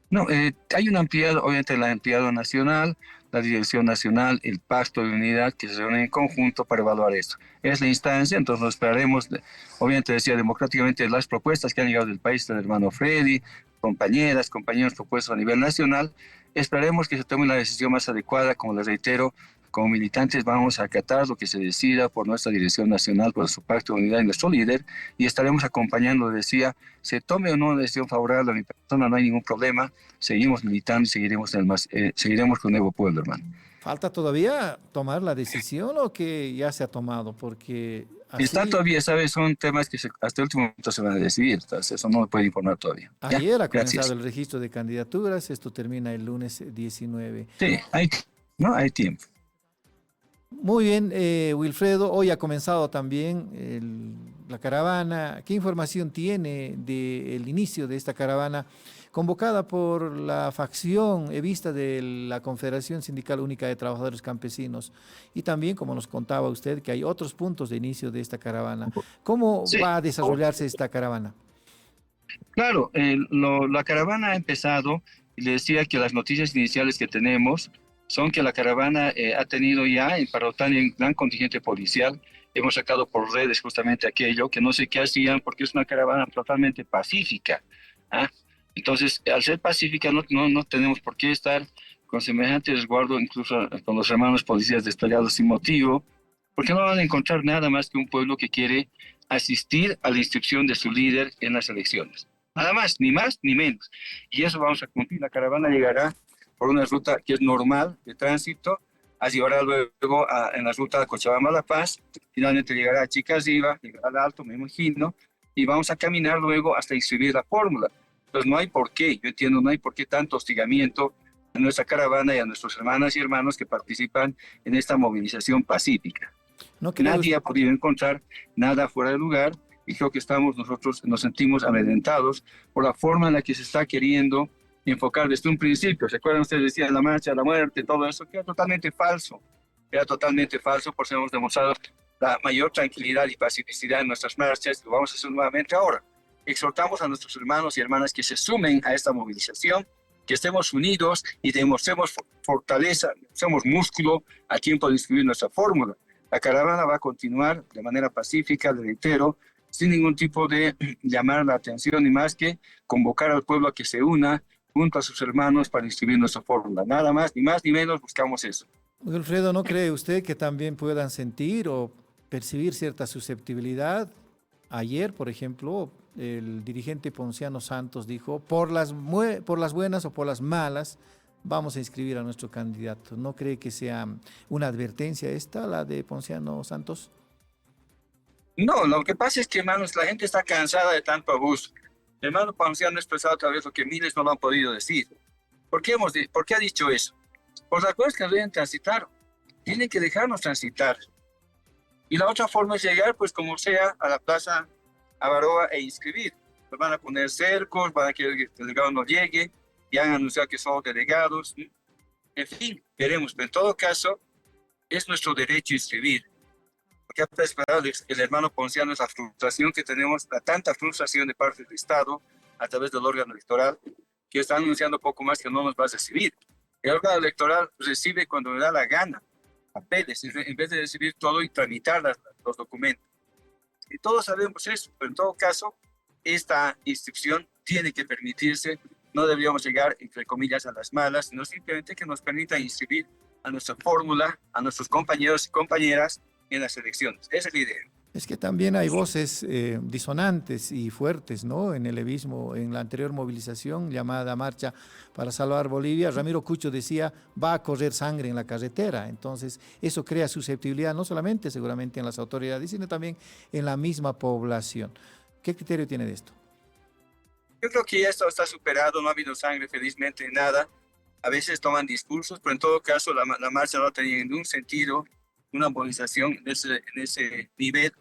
No, hay un ampliado, obviamente el ampliado nacional, la Dirección Nacional, el Pacto de Unidad, que se reúnen en conjunto para evaluar esto. Es la instancia, entonces nos esperaremos, obviamente decía democráticamente, las propuestas que han llegado del país, del hermano Freddy, compañeras, compañeros propuestos a nivel nacional. Esperaremos que se tome la decisión más adecuada, como les reitero, como militantes vamos a acatar lo que se decida por nuestra Dirección Nacional, por su Pacto de Unidad y nuestro líder, y estaremos acompañando, decía, se tome o no una decisión favorable a mi persona, no hay ningún problema, seguimos militando y seguiremos con Nuevo Pueblo, hermano. ¿Falta todavía tomar la decisión o que ya se ha tomado? Porque así... Está todavía, ¿sabes? Son temas que hasta el último momento se van a decidir, entonces eso no me puede informar todavía. Ayer ha Gracias. comenzado el registro de candidaturas, esto termina el lunes 19. Sí, hay tiempo. Muy bien, Wilfredo, hoy ha comenzado también la caravana. ¿Qué información tiene del inicio de esta caravana convocada por la facción evista de la Confederación Sindical Única de Trabajadores Campesinos? Y también, como nos contaba usted, que hay otros puntos de inicio de esta caravana. ¿Cómo va a desarrollarse esta caravana? Claro, la caravana ha empezado, y le decía que las noticias iniciales que tenemos son que la caravana ha tenido ya en Parotania un gran contingente policial. Hemos sacado por redes justamente aquello, que no sé qué hacían, porque es una caravana totalmente pacífica. ¿Ah? Entonces, al ser pacífica, no tenemos por qué estar con semejante resguardo, incluso con los hermanos policías desplegados sin motivo, porque no van a encontrar nada más que un pueblo que quiere asistir a la instrucción de su líder en las elecciones. Nada más ni menos. Y eso vamos a cumplir. La caravana llegará por una ruta que es normal de tránsito, llegará luego en la ruta de Cochabamba-La Paz, finalmente llegará a Chicasiva, llegará al Alto, me imagino, y vamos a caminar luego hasta inscribir la fórmula. Entonces no hay por qué, yo entiendo, no hay por qué tanto hostigamiento a nuestra caravana y a nuestros hermanas y hermanos que participan en esta movilización pacífica. Nadie ha podido encontrar nada fuera de lugar y creo que nosotros nos sentimos amedrentados por la forma en la que se está queriendo enfocar desde un principio. ¿Se acuerdan? Ustedes decían la marcha, la muerte, todo eso, que era totalmente falso. Era totalmente falso, por eso hemos demostrado la mayor tranquilidad y pacificidad en nuestras marchas. Lo vamos a hacer nuevamente ahora. Exhortamos a nuestros hermanos y hermanas que se sumen a esta movilización, que estemos unidos y demostremos fortaleza, demostremos músculo a tiempo de inscribir nuestra fórmula. La caravana va a continuar de manera pacífica, le reitero, sin ningún tipo de llamar la atención, ni más que convocar al pueblo a que se una junto a sus hermanos para inscribir nuestra fórmula. Nada más ni menos buscamos eso. Wilfredo, ¿no cree usted que también puedan sentir o percibir cierta susceptibilidad? Ayer, por ejemplo, el dirigente Ponciano Santos dijo, por las buenas o por las malas, vamos a inscribir a nuestro candidato. ¿No cree que sea una advertencia esta, la de Ponciano Santos? No, lo que pasa es que, hermanos, la gente está cansada de tanto abuso. El hermano Ponciano ha expresado otra vez lo que miles no lo han podido decir. ¿Por qué ha dicho eso? Por las cosas que nos deben transitar. Tienen que dejarnos transitar. Y la otra forma es llegar, pues como sea, a la Plaza Avaroa e inscribir. Nos van a poner cercos, van a querer que el delegado no llegue, y han anunciado que son delegados. En fin, veremos. Pero en todo caso, es nuestro derecho inscribir. Porque ha expresado el hermano Ponciano esa frustración que tenemos, la tanta frustración de parte del Estado a través del órgano electoral, que está anunciando poco más que no nos va a recibir. El órgano electoral recibe cuando le da la gana papeles, en vez de recibir todo y tramitar los documentos. Y todos sabemos eso, pero en todo caso, esta inscripción tiene que permitirse. No deberíamos llegar, entre comillas, a las malas, sino simplemente que nos permita inscribir a nuestra fórmula, a nuestros compañeros y compañeras en las elecciones. Esa es la idea. Es que también hay voces disonantes y fuertes, ¿no? En el levismo, en la anterior movilización llamada Marcha para Salvar Bolivia, Ramiro Cucho decía, va a correr sangre en la carretera. Entonces, eso crea susceptibilidad no solamente seguramente en las autoridades, sino también en la misma población. ¿Qué criterio tiene de esto? Yo creo que ya esto está superado, no ha habido sangre, felizmente, nada. A veces toman discursos, pero en todo caso la marcha no tenía ningún sentido, una movilización en ese nivel,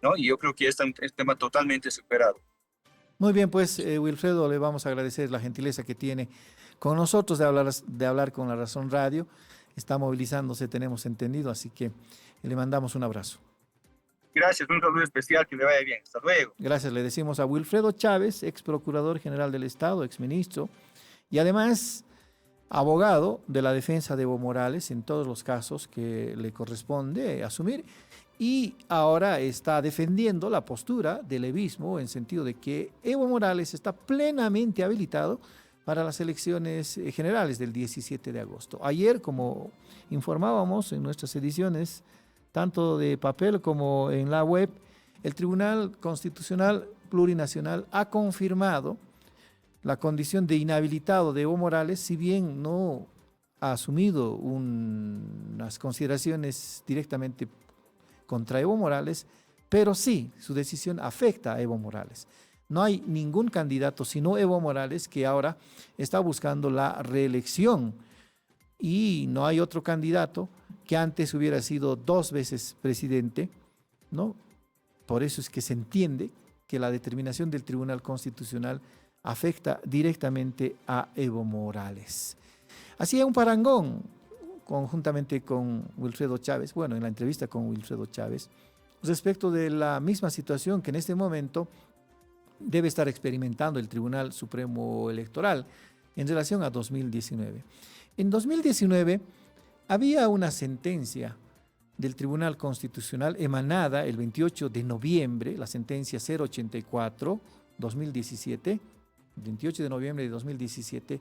¿no? Y yo creo que es un tema totalmente superado. Muy bien, pues Wilfredo, le vamos a agradecer la gentileza que tiene con nosotros de hablar con La Razón Radio. Está movilizándose, tenemos entendido, así que le mandamos un abrazo. Gracias, un saludo especial, que le vaya bien. Hasta luego. Gracias, le decimos a Wilfredo Chávez, ex procurador general del Estado, ex ministro, y además abogado de la defensa de Evo Morales en todos los casos que le corresponde asumir, y ahora está defendiendo la postura del levismo en sentido de que Evo Morales está plenamente habilitado para las elecciones generales del 17 de agosto. Ayer, como informábamos en nuestras ediciones, tanto de papel como en la web, el Tribunal Constitucional Plurinacional ha confirmado la condición de inhabilitado de Evo Morales, si bien no ha asumido unas consideraciones directamente contra Evo Morales, pero sí, su decisión afecta a Evo Morales. No hay ningún candidato sino Evo Morales que ahora está buscando la reelección, y no hay otro candidato que antes hubiera sido 2 veces presidente, ¿no? Por eso es que se entiende que la determinación del Tribunal Constitucional afecta directamente a Evo Morales. Hacía un parangón conjuntamente con Wilfredo Chávez, bueno, en la entrevista con Wilfredo Chávez, respecto de la misma situación que en este momento debe estar experimentando el Tribunal Supremo Electoral en relación a 2019. En 2019 había una sentencia del Tribunal Constitucional emanada el 28 de noviembre, la sentencia 084-2017, 28 de noviembre de 2017,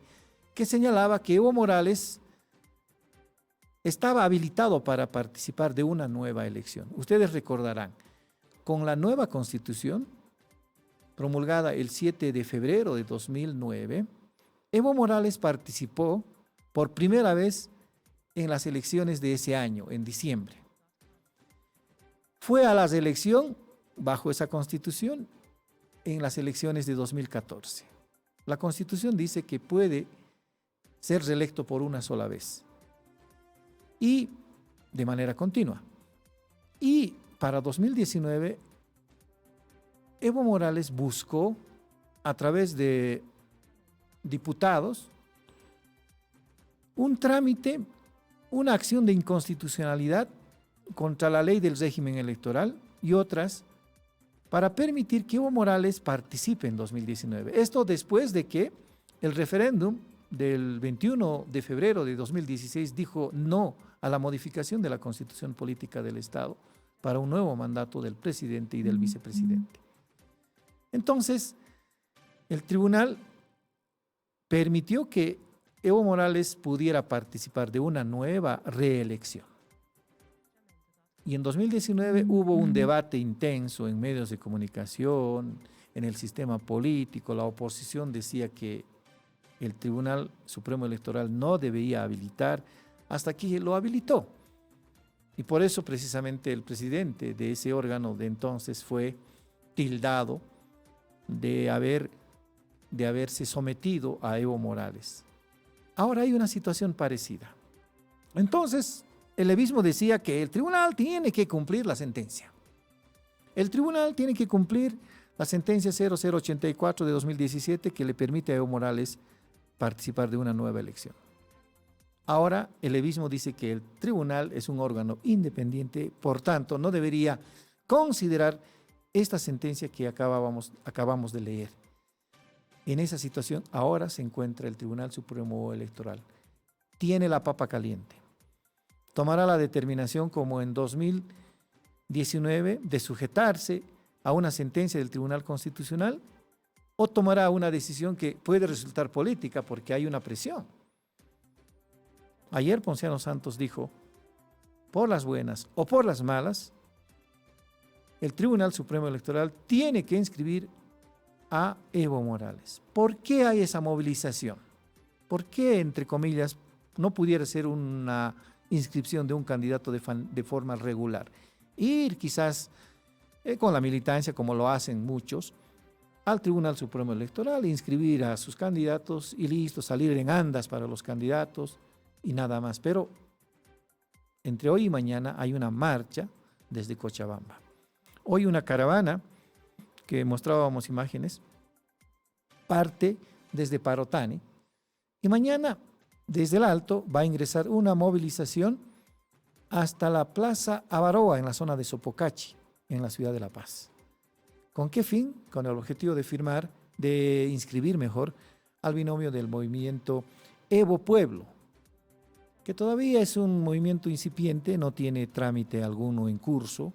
que señalaba que Evo Morales estaba habilitado para participar de una nueva elección. Ustedes recordarán, con la nueva Constitución, promulgada el 7 de febrero de 2009, Evo Morales participó por primera vez en las elecciones de ese año, en diciembre. Fue a la reelección, bajo esa Constitución, en las elecciones de 2014. La Constitución dice que puede ser reelecto por una sola vez y de manera continua. Y para 2019, Evo Morales buscó, a través de diputados, un trámite, una acción de inconstitucionalidad contra la ley del régimen electoral y otras para permitir que Evo Morales participe en 2019. Esto después de que el referéndum del 21 de febrero de 2016 dijo no a la modificación de la Constitución Política del Estado para un nuevo mandato del presidente y del vicepresidente. Entonces, el tribunal permitió que Evo Morales pudiera participar de una nueva reelección. Y en 2019 hubo un debate intenso en medios de comunicación, en el sistema político. La oposición decía que el Tribunal Supremo Electoral no debía habilitar, hasta que lo habilitó. Y por eso precisamente el presidente de ese órgano de entonces fue tildado de haberse sometido a Evo Morales. Ahora hay una situación parecida. Entonces, el levismo decía que el tribunal tiene que cumplir la sentencia. El tribunal tiene que cumplir la sentencia 0084 de 2017 que le permite a Evo Morales participar de una nueva elección. Ahora el levismo dice que el tribunal es un órgano independiente, por tanto no debería considerar esta sentencia que acabamos de leer. En esa situación ahora se encuentra el Tribunal Supremo Electoral. Tiene la papa caliente. Tomará la determinación como en 2019 de sujetarse a una sentencia del Tribunal Constitucional o tomará una decisión que puede resultar política porque hay una presión. Ayer Ponciano Santos dijo, por las buenas o por las malas, el Tribunal Supremo Electoral tiene que inscribir a Evo Morales. ¿Por qué hay esa movilización? ¿Por qué, entre comillas, no pudiera ser una inscripción de un candidato de forma regular? Ir quizás con la militancia, como lo hacen muchos, al Tribunal Supremo Electoral, inscribir a sus candidatos y listo, salir en andas para los candidatos y nada más. Pero entre hoy y mañana hay una marcha desde Cochabamba. Hoy una caravana que mostrábamos imágenes, parte desde Parotani y mañana desde el Alto va a ingresar una movilización hasta la Plaza Avaroa en la zona de Sopocachi, en la ciudad de La Paz. ¿Con qué fin? Con el objetivo de inscribir mejor al binomio del movimiento Evo Pueblo, que todavía es un movimiento incipiente, no tiene trámite alguno en curso,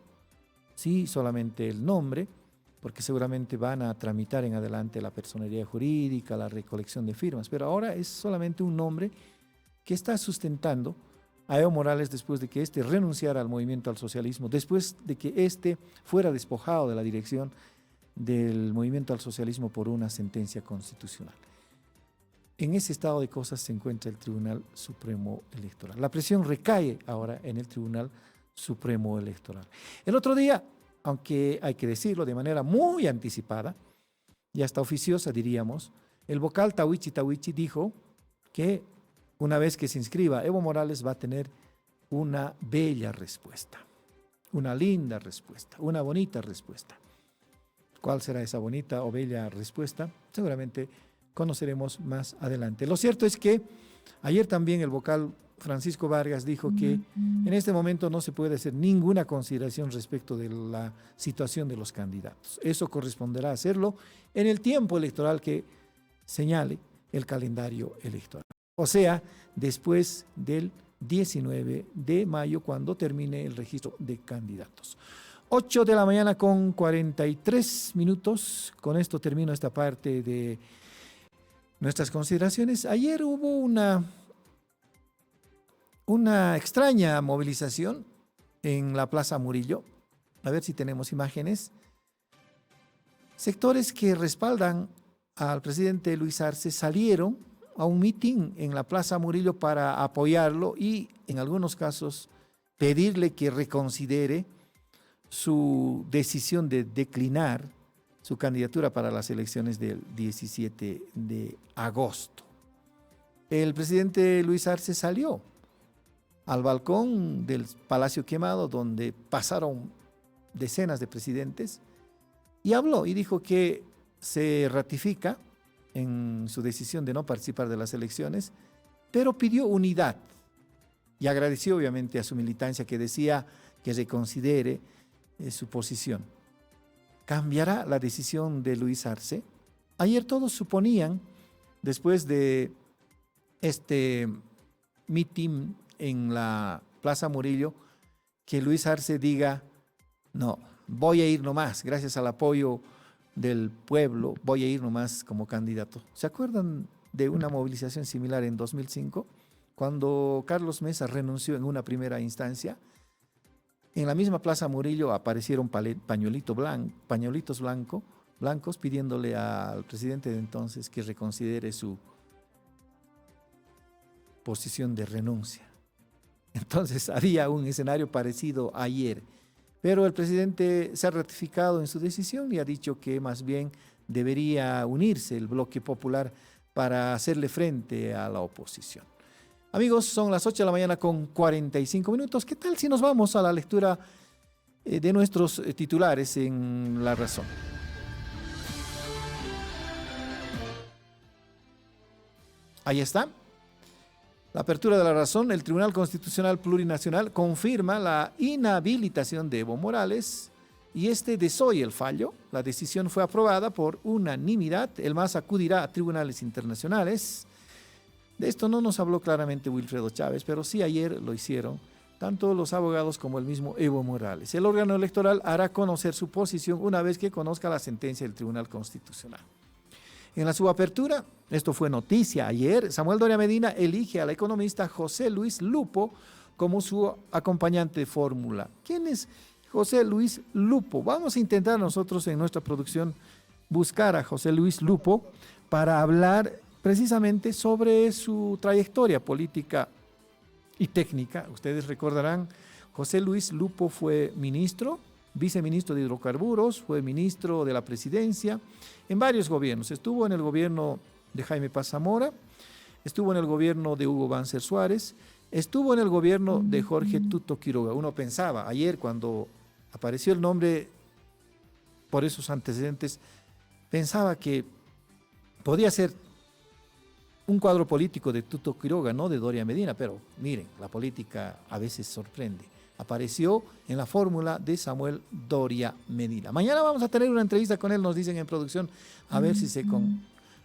sí, solamente el nombre, porque seguramente van a tramitar en adelante la personería jurídica, la recolección de firmas, pero ahora es solamente un nombre que está sustentando a Evo Morales después de que éste renunciara al movimiento al socialismo, después de que éste fuera despojado de la dirección del movimiento al socialismo por una sentencia constitucional. En ese estado de cosas se encuentra el Tribunal Supremo Electoral. La presión recae ahora en el Tribunal Supremo Electoral. El otro día, aunque hay que decirlo de manera muy anticipada y hasta oficiosa diríamos, el vocal Tawichi dijo que una vez que se inscriba, Evo Morales va a tener una bella respuesta, una linda respuesta, una bonita respuesta. ¿Cuál será esa bonita o bella respuesta? Seguramente conoceremos más adelante. Lo cierto es que ayer también el vocal Francisco Vargas dijo que en este momento no se puede hacer ninguna consideración respecto de la situación de los candidatos. Eso corresponderá hacerlo en el tiempo electoral que señale el calendario electoral. O sea, después del 19 de mayo, cuando termine el registro de candidatos. 8 de la mañana con 43 minutos. Con esto termino esta parte de nuestras consideraciones. Ayer hubo una extraña movilización en la Plaza Murillo. A ver si tenemos imágenes. Sectores que respaldan al presidente Luis Arce salieron a un mitin en la Plaza Murillo para apoyarlo y en algunos casos pedirle que reconsidere su decisión de declinar su candidatura para las elecciones del 17 de agosto. El presidente Luis Arce salió al balcón del Palacio Quemado, donde pasaron decenas de presidentes, y habló y dijo que se ratifica en su decisión de no participar de las elecciones, pero pidió unidad y agradeció obviamente a su militancia que decía que reconsidere su posición. ¿Cambiará la decisión de Luis Arce? Ayer todos suponían, después de este mitin en la Plaza Murillo, que Luis Arce diga, no, voy a ir nomás, gracias al apoyo del pueblo, voy a ir nomás como candidato. ¿Se acuerdan de una movilización similar en 2005? Cuando Carlos Mesa renunció en una primera instancia, en la misma Plaza Murillo aparecieron pañuelitos blancos pidiéndole al presidente de entonces que reconsidere su posición de renuncia. Entonces había un escenario parecido ayer, pero el presidente se ha ratificado en su decisión y ha dicho que más bien debería unirse el bloque popular para hacerle frente a la oposición. Amigos, son las 8 de la mañana con 45 minutos. ¿Qué tal si nos vamos a la lectura de nuestros titulares en La Razón? Ahí está. La apertura de la razón, el Tribunal Constitucional Plurinacional confirma la inhabilitación de Evo Morales y desoye el fallo. La decisión fue aprobada por unanimidad. El MAS acudirá a tribunales internacionales. De esto no nos habló claramente Wilfredo Chávez, pero sí ayer lo hicieron tanto los abogados como el mismo Evo Morales. El órgano electoral hará conocer su posición una vez que conozca la sentencia del Tribunal Constitucional. En la subapertura, esto fue noticia ayer, Samuel Doria Medina elige al economista José Luis Lupo como su acompañante de fórmula. ¿Quién es José Luis Lupo? Vamos a intentar nosotros en nuestra producción buscar a José Luis Lupo para hablar precisamente sobre su trayectoria política y técnica. Ustedes recordarán, José Luis Lupo fue ministro, viceministro de Hidrocarburos, fue ministro de la Presidencia en varios gobiernos. Estuvo en el gobierno de Jaime Paz Zamora, estuvo en el gobierno de Hugo Banzer Suárez, estuvo en el gobierno de Jorge Tuto Quiroga. Uno pensaba, ayer cuando apareció el nombre por esos antecedentes, pensaba que podía ser un cuadro político de Tuto Quiroga, no de Doria Medina, pero miren, la política a veces sorprende. Apareció en la fórmula de Samuel Doria Medina. Mañana vamos a tener una entrevista con él, nos dicen en producción, a ver si se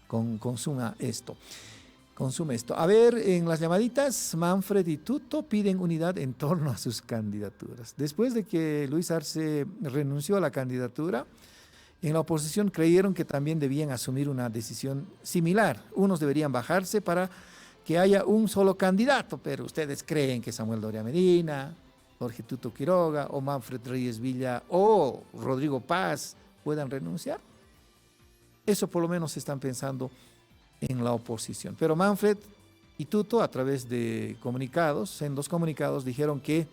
consume esto. A ver, en las llamaditas, Manfred y Tuto piden unidad en torno a sus candidaturas. Después de que Luis Arce renunció a la candidatura, en la oposición creyeron que también debían asumir una decisión similar. Unos deberían bajarse para que haya un solo candidato, pero ustedes creen que Samuel Doria Medina, Jorge Tuto Quiroga o Manfred Reyes Villa o Rodrigo Paz puedan renunciar. Eso por lo menos están pensando en la oposición. Pero Manfred y Tuto, a través de comunicados, en 2 comunicados, dijeron que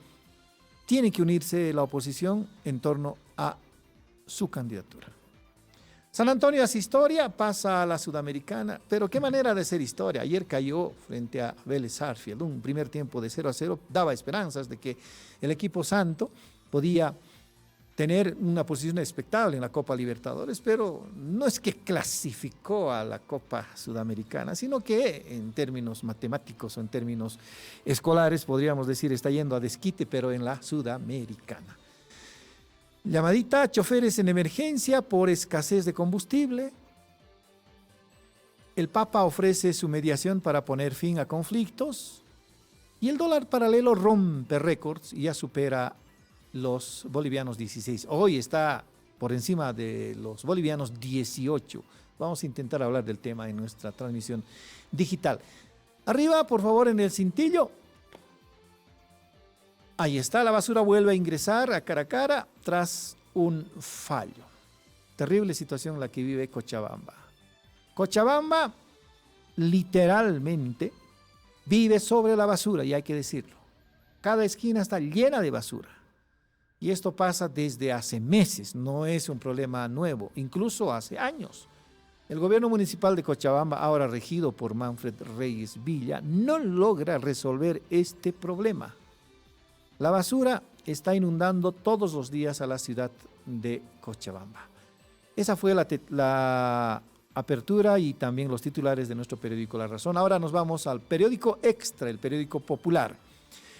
tiene que unirse la oposición en torno a su candidatura. San Antonio hace historia, pasa a la Sudamericana, pero qué manera de hacer historia. Ayer cayó frente a Vélez Sarsfield, un primer tiempo de 0-0, daba esperanzas de que el equipo santo podía tener una posición expectable en la Copa Libertadores, pero no es que clasificó a la Copa Sudamericana, sino que en términos matemáticos o en términos escolares, podríamos decir, está yendo a desquite, pero en la Sudamericana. Llamadita, choferes en emergencia por escasez de combustible. El Papa ofrece su mediación para poner fin a conflictos. Y el dólar paralelo rompe récords y ya supera los bolivianos 16. Hoy está por encima de los bolivianos 18. Vamos a intentar hablar del tema en nuestra transmisión digital. Arriba, por favor, en el cintillo. Ahí está, la basura vuelve a ingresar a Caracara tras un fallo. Terrible situación la que vive Cochabamba. Cochabamba literalmente vive sobre la basura, y hay que decirlo. Cada esquina está llena de basura. Y esto pasa desde hace meses, no es un problema nuevo, incluso hace años. El gobierno municipal de Cochabamba, ahora regido por Manfred Reyes Villa, no logra resolver este problema. La basura está inundando todos los días a la ciudad de Cochabamba. Esa fue la apertura y también los titulares de nuestro periódico La Razón. Ahora nos vamos al periódico Extra, el periódico popular.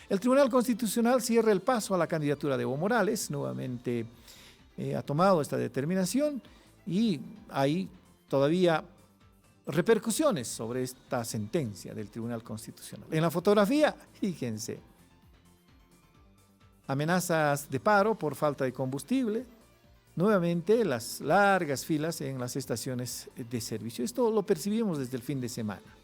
El Tribunal Constitucional cierra el paso a la candidatura de Evo Morales. Nuevamente ha tomado esta determinación y hay todavía repercusiones sobre esta sentencia del Tribunal Constitucional. En la fotografía, fíjense, amenazas de paro por falta de combustible, nuevamente las largas filas en las estaciones de servicio. Esto lo percibimos desde el fin de semana.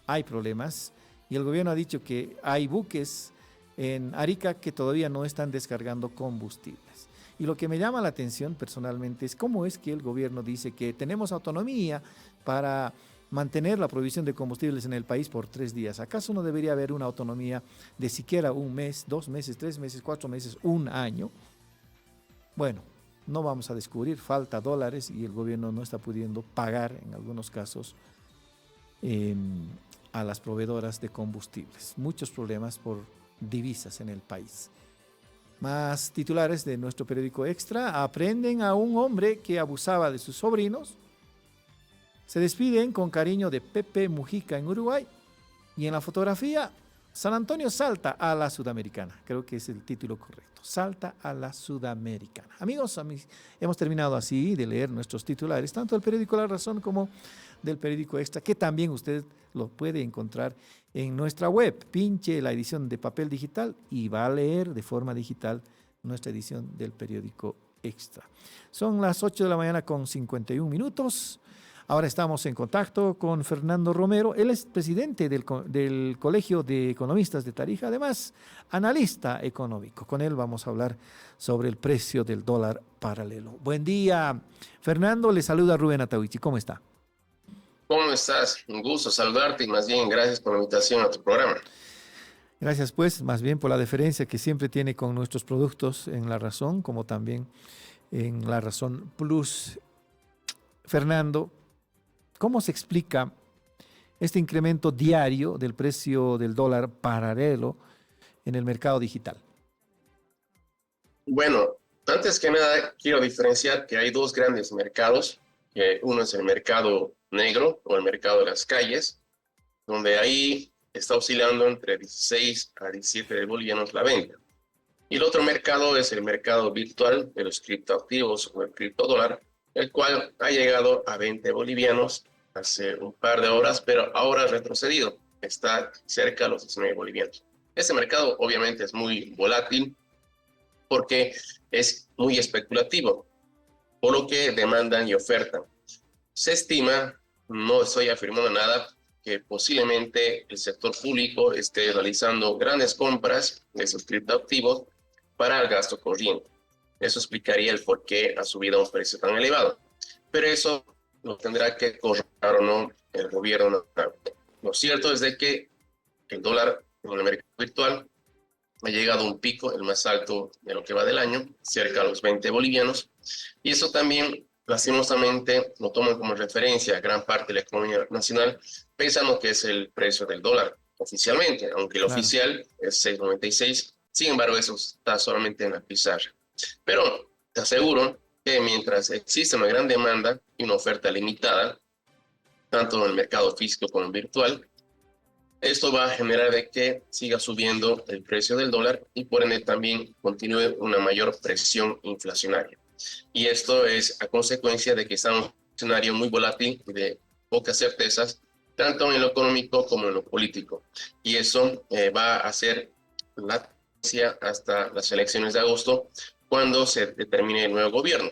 Hay problemas y el gobierno ha dicho que hay buques en Arica que todavía no están descargando combustibles. Y lo que me llama la atención personalmente es cómo es que el gobierno dice que tenemos autonomía para mantener la provisión de combustibles en el país por 3 días. ¿Acaso no debería haber una autonomía de siquiera 1 mes, 2 meses, 3 meses, 4 meses, 1 año? Bueno, no vamos a descubrir, falta dólares y el gobierno no está pudiendo pagar en algunos casos a las proveedoras de combustibles. Muchos problemas por divisas en el país. Más titulares de nuestro periódico Extra. Aprenden a un hombre que abusaba de sus sobrinos. Se despiden con cariño de Pepe Mujica en Uruguay. Y en la fotografía, San Antonio salta a la Sudamericana. Creo que es el título correcto. Salta a la Sudamericana. Amigos, hemos terminado así de leer nuestros titulares, tanto del periódico La Razón como del periódico Extra, que también usted lo puede encontrar en nuestra web. Pinche la edición de papel digital y va a leer de forma digital nuestra edición del periódico Extra. Son las 8 de la mañana con 51 minutos. Ahora estamos en contacto con Fernando Romero. Él es presidente del Colegio de Economistas de Tarija, además analista económico. Con él vamos a hablar sobre el precio del dólar paralelo. Buen día, Fernando. Le saluda Rubén Atahuichi. ¿Cómo está? ¿Cómo estás? Un gusto saludarte y más bien gracias por la invitación a tu programa. Gracias pues, más bien por la deferencia que siempre tiene con nuestros productos en La Razón, como también en La Razón Plus. Fernando, ¿cómo se explica este incremento diario del precio del dólar paralelo en el mercado digital? Bueno, antes que nada quiero diferenciar que hay dos grandes mercados. Uno es el mercado negro o el mercado de las calles, donde ahí está oscilando entre 16 a 17 bolivianos la venta. Y el otro mercado es el mercado virtual de los criptoactivos o el criptodólar, el cual ha llegado a 20 bolivianos hace un par de horas, pero ahora ha retrocedido, está cerca de los 19 bolivianos. Este mercado obviamente es muy volátil porque es muy especulativo, por lo que demandan y ofertan. Se estima, no estoy afirmando nada, que posiblemente el sector público esté realizando grandes compras de esos criptoactivos para el gasto corriente. Eso explicaría el por qué ha subido a un precio tan elevado. Pero eso lo tendrá que corroborar o no el gobierno nacional. Lo cierto es de que el dólar en el mercado virtual ha llegado a un pico, el más alto de lo que va del año, cerca a los 20 bolivianos, y eso también, lastimosamente, lo toman como referencia a gran parte de la economía nacional, pensando que es el precio del dólar oficialmente, aunque el oficial es 6.96, sin embargo, eso está solamente en la pizarra. Pero te aseguro que mientras existe una gran demanda y una oferta limitada, tanto en el mercado físico como en virtual, esto va a generar de que siga subiendo el precio del dólar y por ende también continúe una mayor presión inflacionaria. Y esto es a consecuencia de que estamos en un escenario muy volátil y de pocas certezas, tanto en lo económico como en lo político. Y eso va a ser la tendencia hasta las elecciones de agosto, cuando se determine el nuevo gobierno.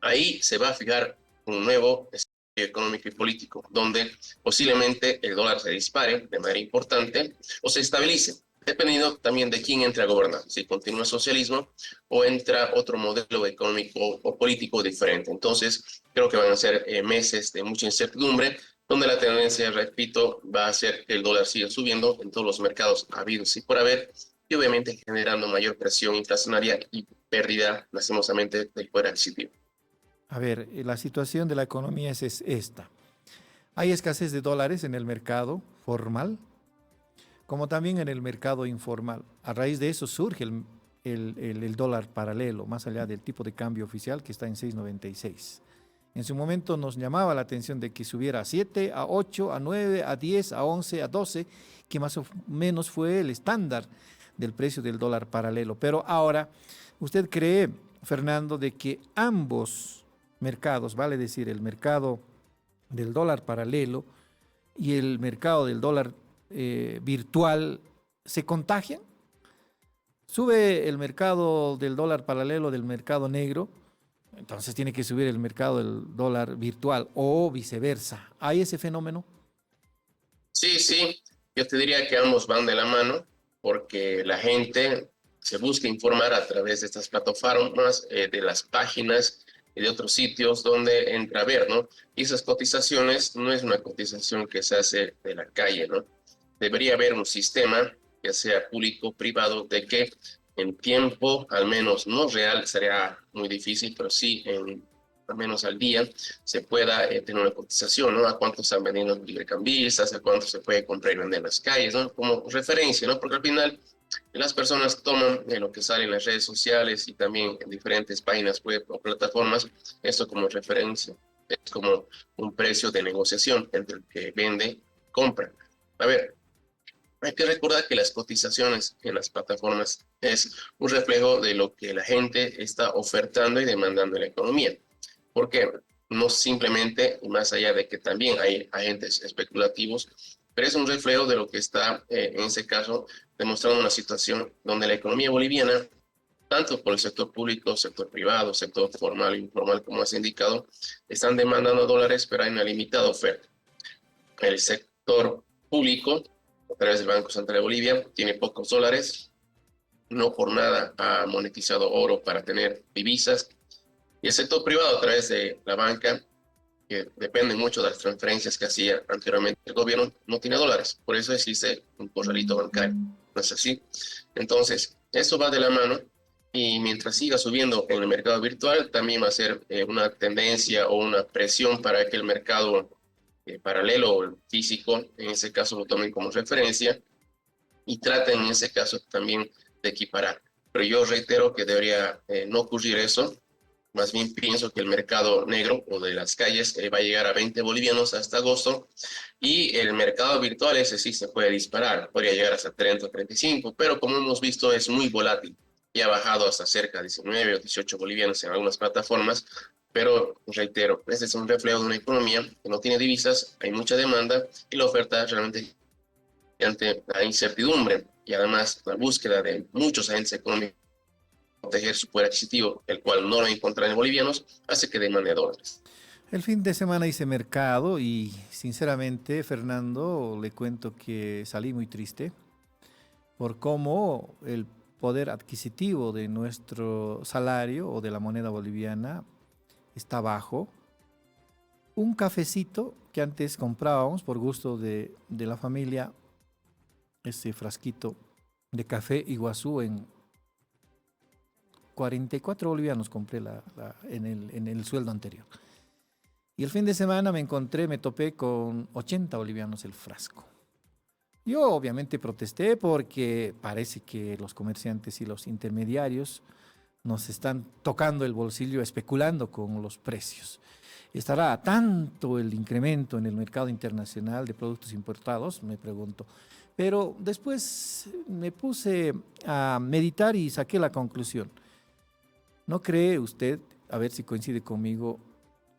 Ahí se va a fijar un nuevo escenario económico y político, donde posiblemente el dólar se dispare de manera importante o se estabilice, dependiendo también de quién entre a gobernar, si continúa el socialismo o entra otro modelo económico o político diferente. Entonces, creo que van a ser meses de mucha incertidumbre, donde la tendencia, repito, va a ser que el dólar siga subiendo en todos los mercados habidos y por haber, y obviamente generando mayor presión inflacionaria y pérdida, lastimosamente, del poder adquisitivo. A ver, la situación de la economía es esta. Hay escasez de dólares en el mercado formal, como también en el mercado informal. A raíz de eso surge el dólar paralelo, más allá del tipo de cambio oficial que está en 6.96. En su momento nos llamaba la atención de que subiera a 7, a 8, a 9, a 10, a 11, a 12, que más o menos fue el estándar del precio del dólar paralelo. Pero ahora, ¿usted cree, Fernando, de que ambos mercados, vale decir, el mercado del dólar paralelo y el mercado del dólar virtual, se contagian? Sube el mercado del dólar paralelo del mercado negro, entonces tiene que subir el mercado del dólar virtual o viceversa. ¿Hay ese fenómeno? Sí, yo te diría que ambos van de la mano, porque la gente se busca informar a través de estas plataformas, de las páginas y de otros sitios donde entra a ver, ¿no? Y esas cotizaciones no es una cotización que se hace de la calle, ¿no? Debería haber un sistema, ya sea público o privado, de que en tiempo, al menos no real, sería muy difícil, pero sí al menos al día, se pueda tener una cotización, ¿no? A cuánto están vendiendo los librecambistas, a cuánto se puede comprar y vender en las calles, ¿no? Como referencia, ¿no? Porque al final las personas toman lo que sale en las redes sociales y también en diferentes páginas web o plataformas, esto como referencia. Es como un precio de negociación entre el que vende y compra. A ver, hay que recordar que las cotizaciones en las plataformas es un reflejo de lo que la gente está ofertando y demandando en la economía. Porque no simplemente, y más allá de que también hay agentes especulativos, pero es un reflejo de lo que está, en ese caso, demostrando una situación donde la economía boliviana, tanto por el sector público, sector privado, sector formal e informal, como has indicado, están demandando dólares, pero hay una limitada oferta. El sector público, a través del Banco Central de Bolivia, tiene pocos dólares, no por nada ha monetizado oro para tener divisas, y el sector privado, a través de la banca, que depende mucho de las transferencias que hacía anteriormente el gobierno, no tiene dólares. Por eso existe un corralito bancario. ¿No es así? Entonces, eso va de la mano, y mientras siga subiendo en el mercado virtual, también va a ser una tendencia o una presión para que el mercado paralelo o el físico, en ese caso, lo tomen como referencia y traten en ese caso también de equiparar. Pero yo reitero que debería no ocurrir eso. Más bien pienso que el mercado negro o de las calles va a llegar a 20 bolivianos hasta agosto, y el mercado virtual ese sí se puede disparar, podría llegar hasta 30 o 35, pero como hemos visto es muy volátil y ha bajado hasta cerca de 19 o 18 bolivianos en algunas plataformas, pero reitero, este es un reflejo de una economía que no tiene divisas, hay mucha demanda y la oferta realmente ante la incertidumbre y además la búsqueda de muchos agentes económicos proteger su poder adquisitivo, el cual no lo encuentran en bolivianos, hace que demande dólares. El fin de semana hice mercado y sinceramente, Fernando, le cuento que salí muy triste por cómo el poder adquisitivo de nuestro salario o de la moneda boliviana está bajo. Un cafecito que antes comprábamos por gusto de la familia, ese frasquito de café Iguazú en 44 bolivianos compré en el sueldo anterior. Y el fin de semana me topé con 80 bolivianos el frasco. Yo obviamente protesté porque parece que los comerciantes y los intermediarios nos están tocando el bolsillo especulando con los precios. ¿Estará tanto el incremento en el mercado internacional de productos importados? Me pregunto. Pero después me puse a meditar y saqué la conclusión. ¿No cree usted, a ver si coincide conmigo,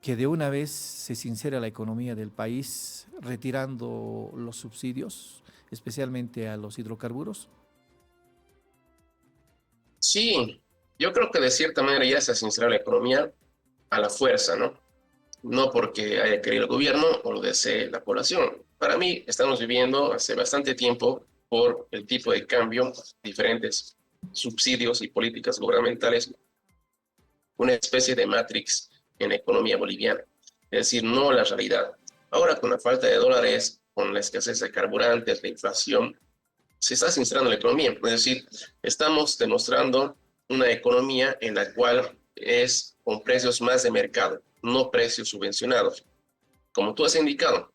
que de una vez se sincera la economía del país retirando los subsidios, especialmente a los hidrocarburos? Sí, yo creo que de cierta manera ya se ha sincerado la economía a la fuerza, ¿no? No porque haya querido el gobierno o lo desee la población. Para mí, estamos viviendo hace bastante tiempo por el tipo de cambio, diferentes subsidios y políticas gubernamentales, una especie de matrix en la economía boliviana, es decir, no la realidad. Ahora, con la falta de dólares, con la escasez de carburantes, la inflación, se está sincerando la economía. Es decir, estamos demostrando una economía en la cual es con precios más de mercado, no precios subvencionados. Como tú has indicado,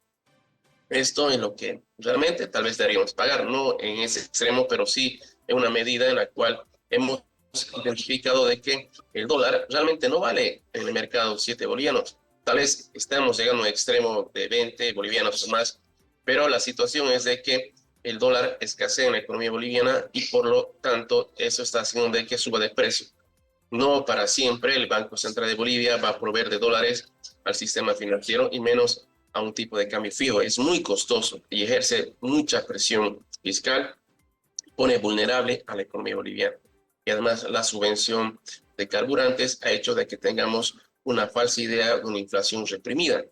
esto es lo que realmente tal vez deberíamos pagar, no en ese extremo, pero sí en una medida en la cual hemos identificado de que el dólar realmente no vale en el mercado 7 bolivianos. Tal vez estamos llegando a un extremo de 20 bolivianos o más, pero la situación es de que el dólar escasea en la economía boliviana y por lo tanto eso está haciendo de que suba de precio. No para siempre el Banco Central de Bolivia va a proveer de dólares al sistema financiero y menos a un tipo de cambio fijo. Es muy costoso y ejerce mucha presión fiscal, pone vulnerable a la economía boliviana. Y además la subvención de carburantes ha hecho de que tengamos una falsa idea de una inflación reprimida.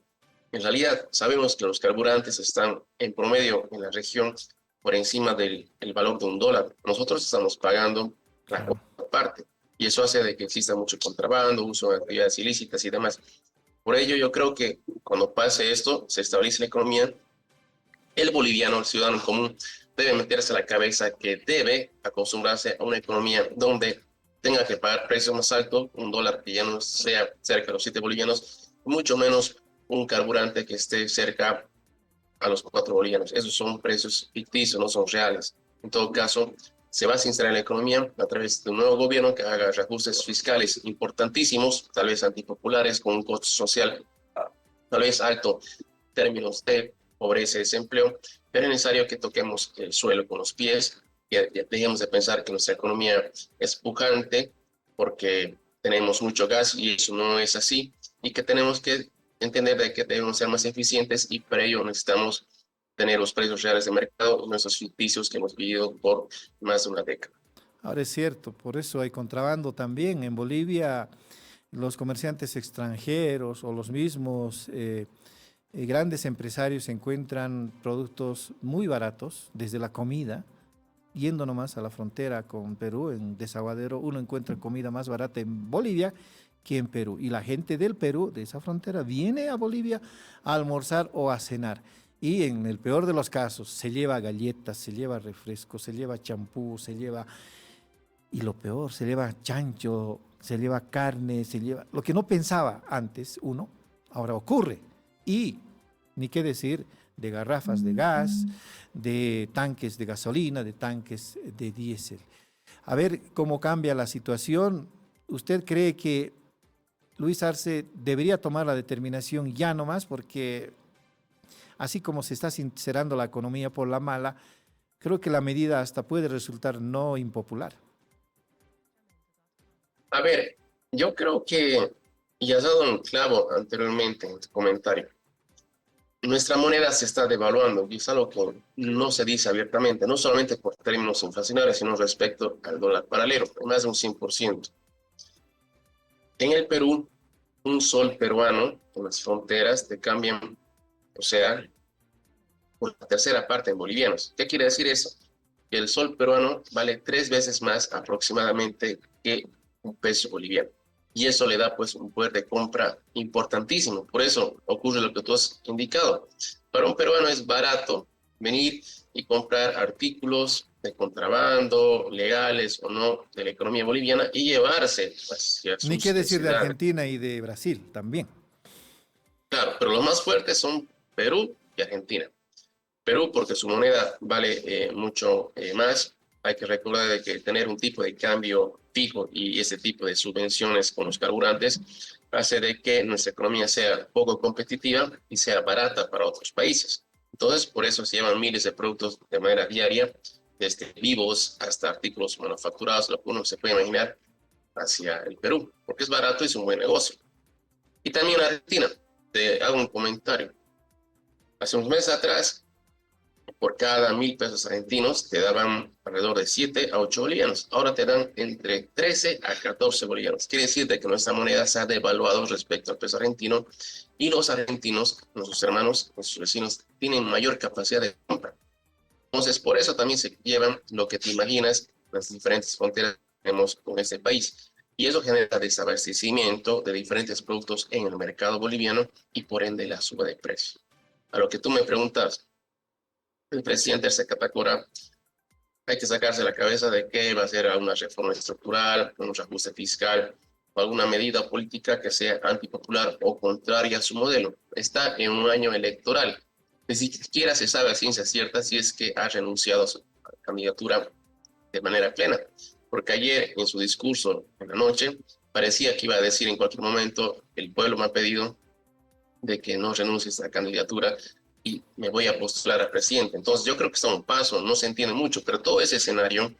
En realidad sabemos que los carburantes están en promedio en la región por encima del valor de $1. Nosotros estamos pagando la cuarta parte y eso hace de que exista mucho contrabando, uso de actividades ilícitas y demás. Por ello yo creo que cuando pase esto, se estabilice la economía, el boliviano, el ciudadano común, debe meterse a la cabeza que debe acostumbrarse a una economía donde tenga que pagar precios más altos, un dólar que ya no sea cerca de los 7 bolivianos, mucho menos un carburante que esté cerca a los 4 bolivianos. Esos son precios ficticios, no son reales. En todo caso, se va a sincerar la economía a través de un nuevo gobierno que haga reajustes fiscales importantísimos, tal vez antipopulares, con un costo social tal vez alto, en términos de pobreza y desempleo, pero es necesario que toquemos el suelo con los pies, que dejemos de pensar que nuestra economía es pujante porque tenemos mucho gas y eso no es así, y que tenemos que entender de que debemos ser más eficientes y para ello necesitamos tener los precios reales de mercado y nuestros ficticios que hemos vivido por más de una década. Ahora es cierto, por eso hay contrabando también. En Bolivia, los comerciantes extranjeros o los mismos grandes empresarios encuentran productos muy baratos, desde la comida. Yendo nomás a la frontera con Perú, en Desaguadero, uno encuentra comida más barata en Bolivia que en Perú. Y la gente del Perú, de esa frontera, viene a Bolivia a almorzar o a cenar. Y en el peor de los casos, se lleva galletas, se lleva refresco, se lleva champú, se lleva... Y lo peor, se lleva chancho, se lleva carne, se lleva... Lo que no pensaba antes uno, ahora ocurre. Y, ni qué decir, de garrafas de gas, de tanques de gasolina, de tanques de diésel. A ver cómo cambia la situación. ¿Usted cree que Luis Arce debería tomar la determinación ya nomás? Porque así como se está sincerando la economía por la mala, creo que la medida hasta puede resultar no impopular. A ver, yo creo que, y has dado un clavo anteriormente en tu comentario, nuestra moneda se está devaluando y es algo que no se dice abiertamente, no solamente por términos inflacionarios, sino respecto al dólar paralelo, más de un 100%. En el Perú, un sol peruano en las fronteras te cambian, o sea, por la tercera parte en bolivianos. ¿Qué quiere decir eso? Que el sol peruano vale 3 veces más aproximadamente que un peso boliviano. Y eso le da pues un poder de compra importantísimo. Por eso ocurre lo que tú has indicado. Para un peruano es barato venir y comprar artículos de contrabando, legales o no, de la economía boliviana y llevarse hacia sus Ni qué decir de necesidades. Argentina y de Brasil también. Claro, pero los más fuertes son Perú y Argentina. Perú porque su moneda vale mucho más. Hay que recordar de que tener un tipo de cambio fijo y ese tipo de subvenciones con los carburantes hace de que nuestra economía sea poco competitiva y sea barata para otros países. Entonces, por eso se llevan miles de productos de manera diaria, desde vivos hasta artículos manufacturados, lo que uno se puede imaginar, hacia el Perú, porque es barato y es un buen negocio. Y también Argentina, te hago un comentario. Hace unos meses atrás, por cada 1.000 pesos argentinos te daban alrededor de 7 a 8 bolivianos. Ahora te dan entre 13 a 14 bolivianos. Quiere decir de que nuestra moneda se ha devaluado respecto al peso argentino y los argentinos, nuestros hermanos, nuestros vecinos, tienen mayor capacidad de compra. Entonces, por eso también se llevan lo que te imaginas, las diferentes fronteras que tenemos con este país. Y eso genera desabastecimiento de diferentes productos en el mercado boliviano y por ende la suba de precios. A lo que tú me preguntas, el presidente Arce Catacora, hay que sacarse la cabeza de que va a hacer alguna reforma estructural, un ajuste fiscal o alguna medida política que sea antipopular o contraria a su modelo. Está en un año electoral. Ni siquiera se sabe a ciencia cierta si es que ha renunciado a su candidatura de manera plena. Porque ayer en su discurso en la noche parecía que iba a decir en cualquier momento: el pueblo me ha pedido de que no renuncie a esta candidatura y me voy a postular a presidente. Entonces yo creo que está un paso, no se entiende mucho, pero todo ese escenario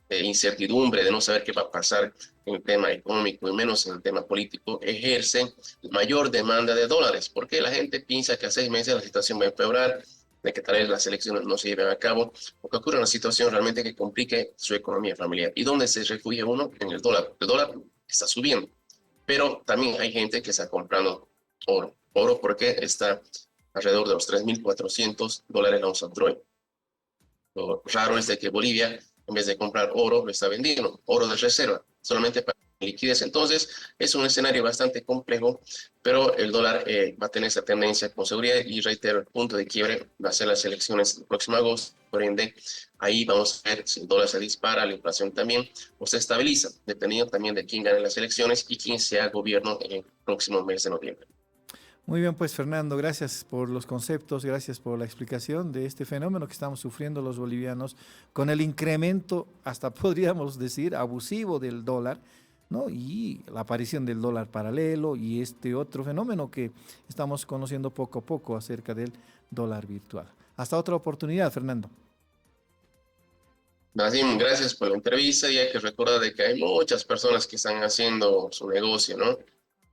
de incertidumbre, de no saber qué va a pasar en el tema económico y menos en el tema político, ejerce mayor demanda de dólares, porque la gente piensa que a 6 meses la situación va a empeorar, de que tal vez las elecciones no se lleven a cabo, o que ocurra una situación realmente que complique su economía familiar. ¿Y dónde se refugia uno? En el dólar. El dólar está subiendo, pero también hay gente que está comprando oro. Oro porque está alrededor de los $3.400 la onza troy. Lo raro es de que Bolivia, en vez de comprar oro, lo está vendiendo, oro de reserva, solamente para liquidez. Entonces, es un escenario bastante complejo, pero el dólar va a tener esa tendencia con seguridad y reitero, el punto de quiebre va a ser las elecciones el próximo agosto. Por ende, ahí vamos a ver si el dólar se dispara, la inflación también, o se estabiliza, dependiendo también de quién gane las elecciones y quién sea gobierno en el próximo mes de noviembre. Muy bien, pues Fernando, gracias por los conceptos, gracias por la explicación de este fenómeno que estamos sufriendo los bolivianos con el incremento, hasta podríamos decir, abusivo del dólar, ¿no? Y la aparición del dólar paralelo y este otro fenómeno que estamos conociendo poco a poco acerca del dólar virtual. Hasta otra oportunidad, Fernando. Nasim, gracias por la entrevista y hay que recordar de que hay muchas personas que están haciendo su negocio, ¿no?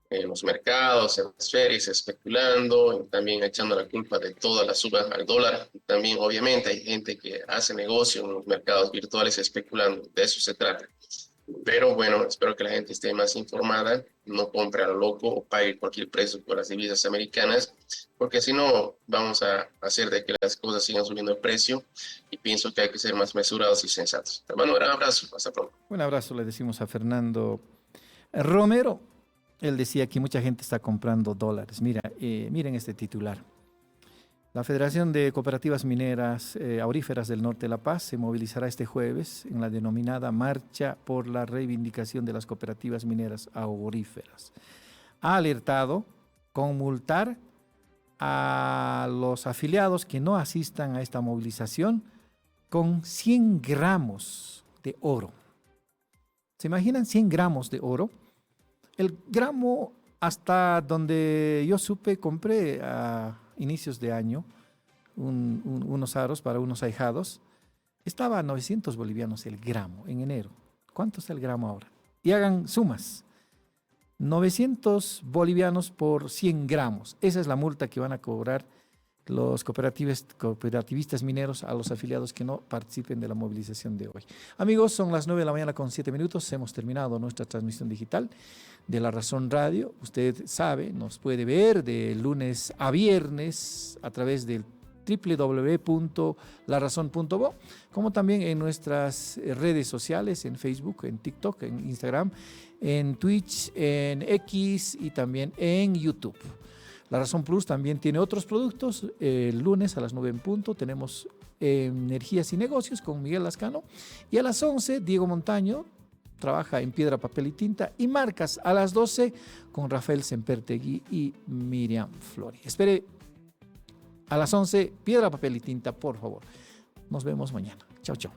En los mercados, en las ferias, especulando, y también echando la culpa de toda la suba al dólar. Y también, obviamente, hay gente que hace negocio en los mercados virtuales especulando. De eso se trata. Pero bueno, espero que la gente esté más informada, no compre a lo loco o pague cualquier precio por las divisas americanas, porque si no, vamos a hacer de que las cosas sigan subiendo el precio y pienso que hay que ser más mesurados y sensatos. Hermano, un abrazo, hasta pronto. Un abrazo le decimos a Fernando Romero. Él decía que mucha gente está comprando dólares. Miren este titular. La Federación de Cooperativas Mineras Auríferas del Norte de La Paz se movilizará este jueves en la denominada Marcha por la Reivindicación de las Cooperativas Mineras Auríferas. Ha alertado con multar a los afiliados que no asistan a esta movilización con 100 gramos de oro. ¿Se imaginan 100 gramos de oro? El gramo, hasta donde yo supe, compré a inicios de año unos aros para unos ahijados. Estaba a 900 bolivianos el gramo en enero. ¿Cuánto está el gramo ahora? Y hagan sumas. 900 bolivianos por 100 gramos. Esa es la multa que van a cobrar los cooperativistas mineros a los afiliados que no participen de la movilización de hoy. Amigos, son las 9 de la mañana con 7 minutos. Hemos terminado nuestra transmisión digital de La Razón Radio. Usted sabe, nos puede ver de lunes a viernes a través del www.larazon.bo, como también en nuestras redes sociales, en Facebook, en TikTok, en Instagram, en Twitch, en X y también en YouTube. La Razón Plus también tiene otros productos. El lunes a las 9 en punto tenemos Energías y Negocios con Miguel Lascano. Y a las 11, Diego Montaño trabaja en Piedra, Papel y Tinta. Y Marcas a las 12 con Rafael Sempertegui y Miriam Flori. Espere a las 11, Piedra, Papel y Tinta, por favor. Nos vemos mañana. Chao, chao.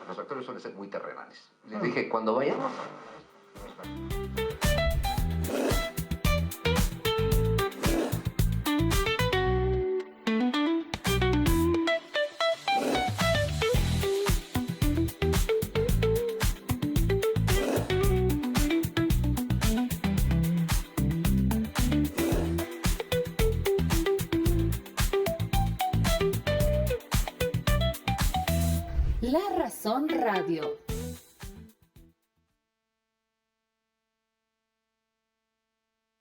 Los actores suelen ser muy terrenales. Les dije, cuando vayamos... La Razón Radio.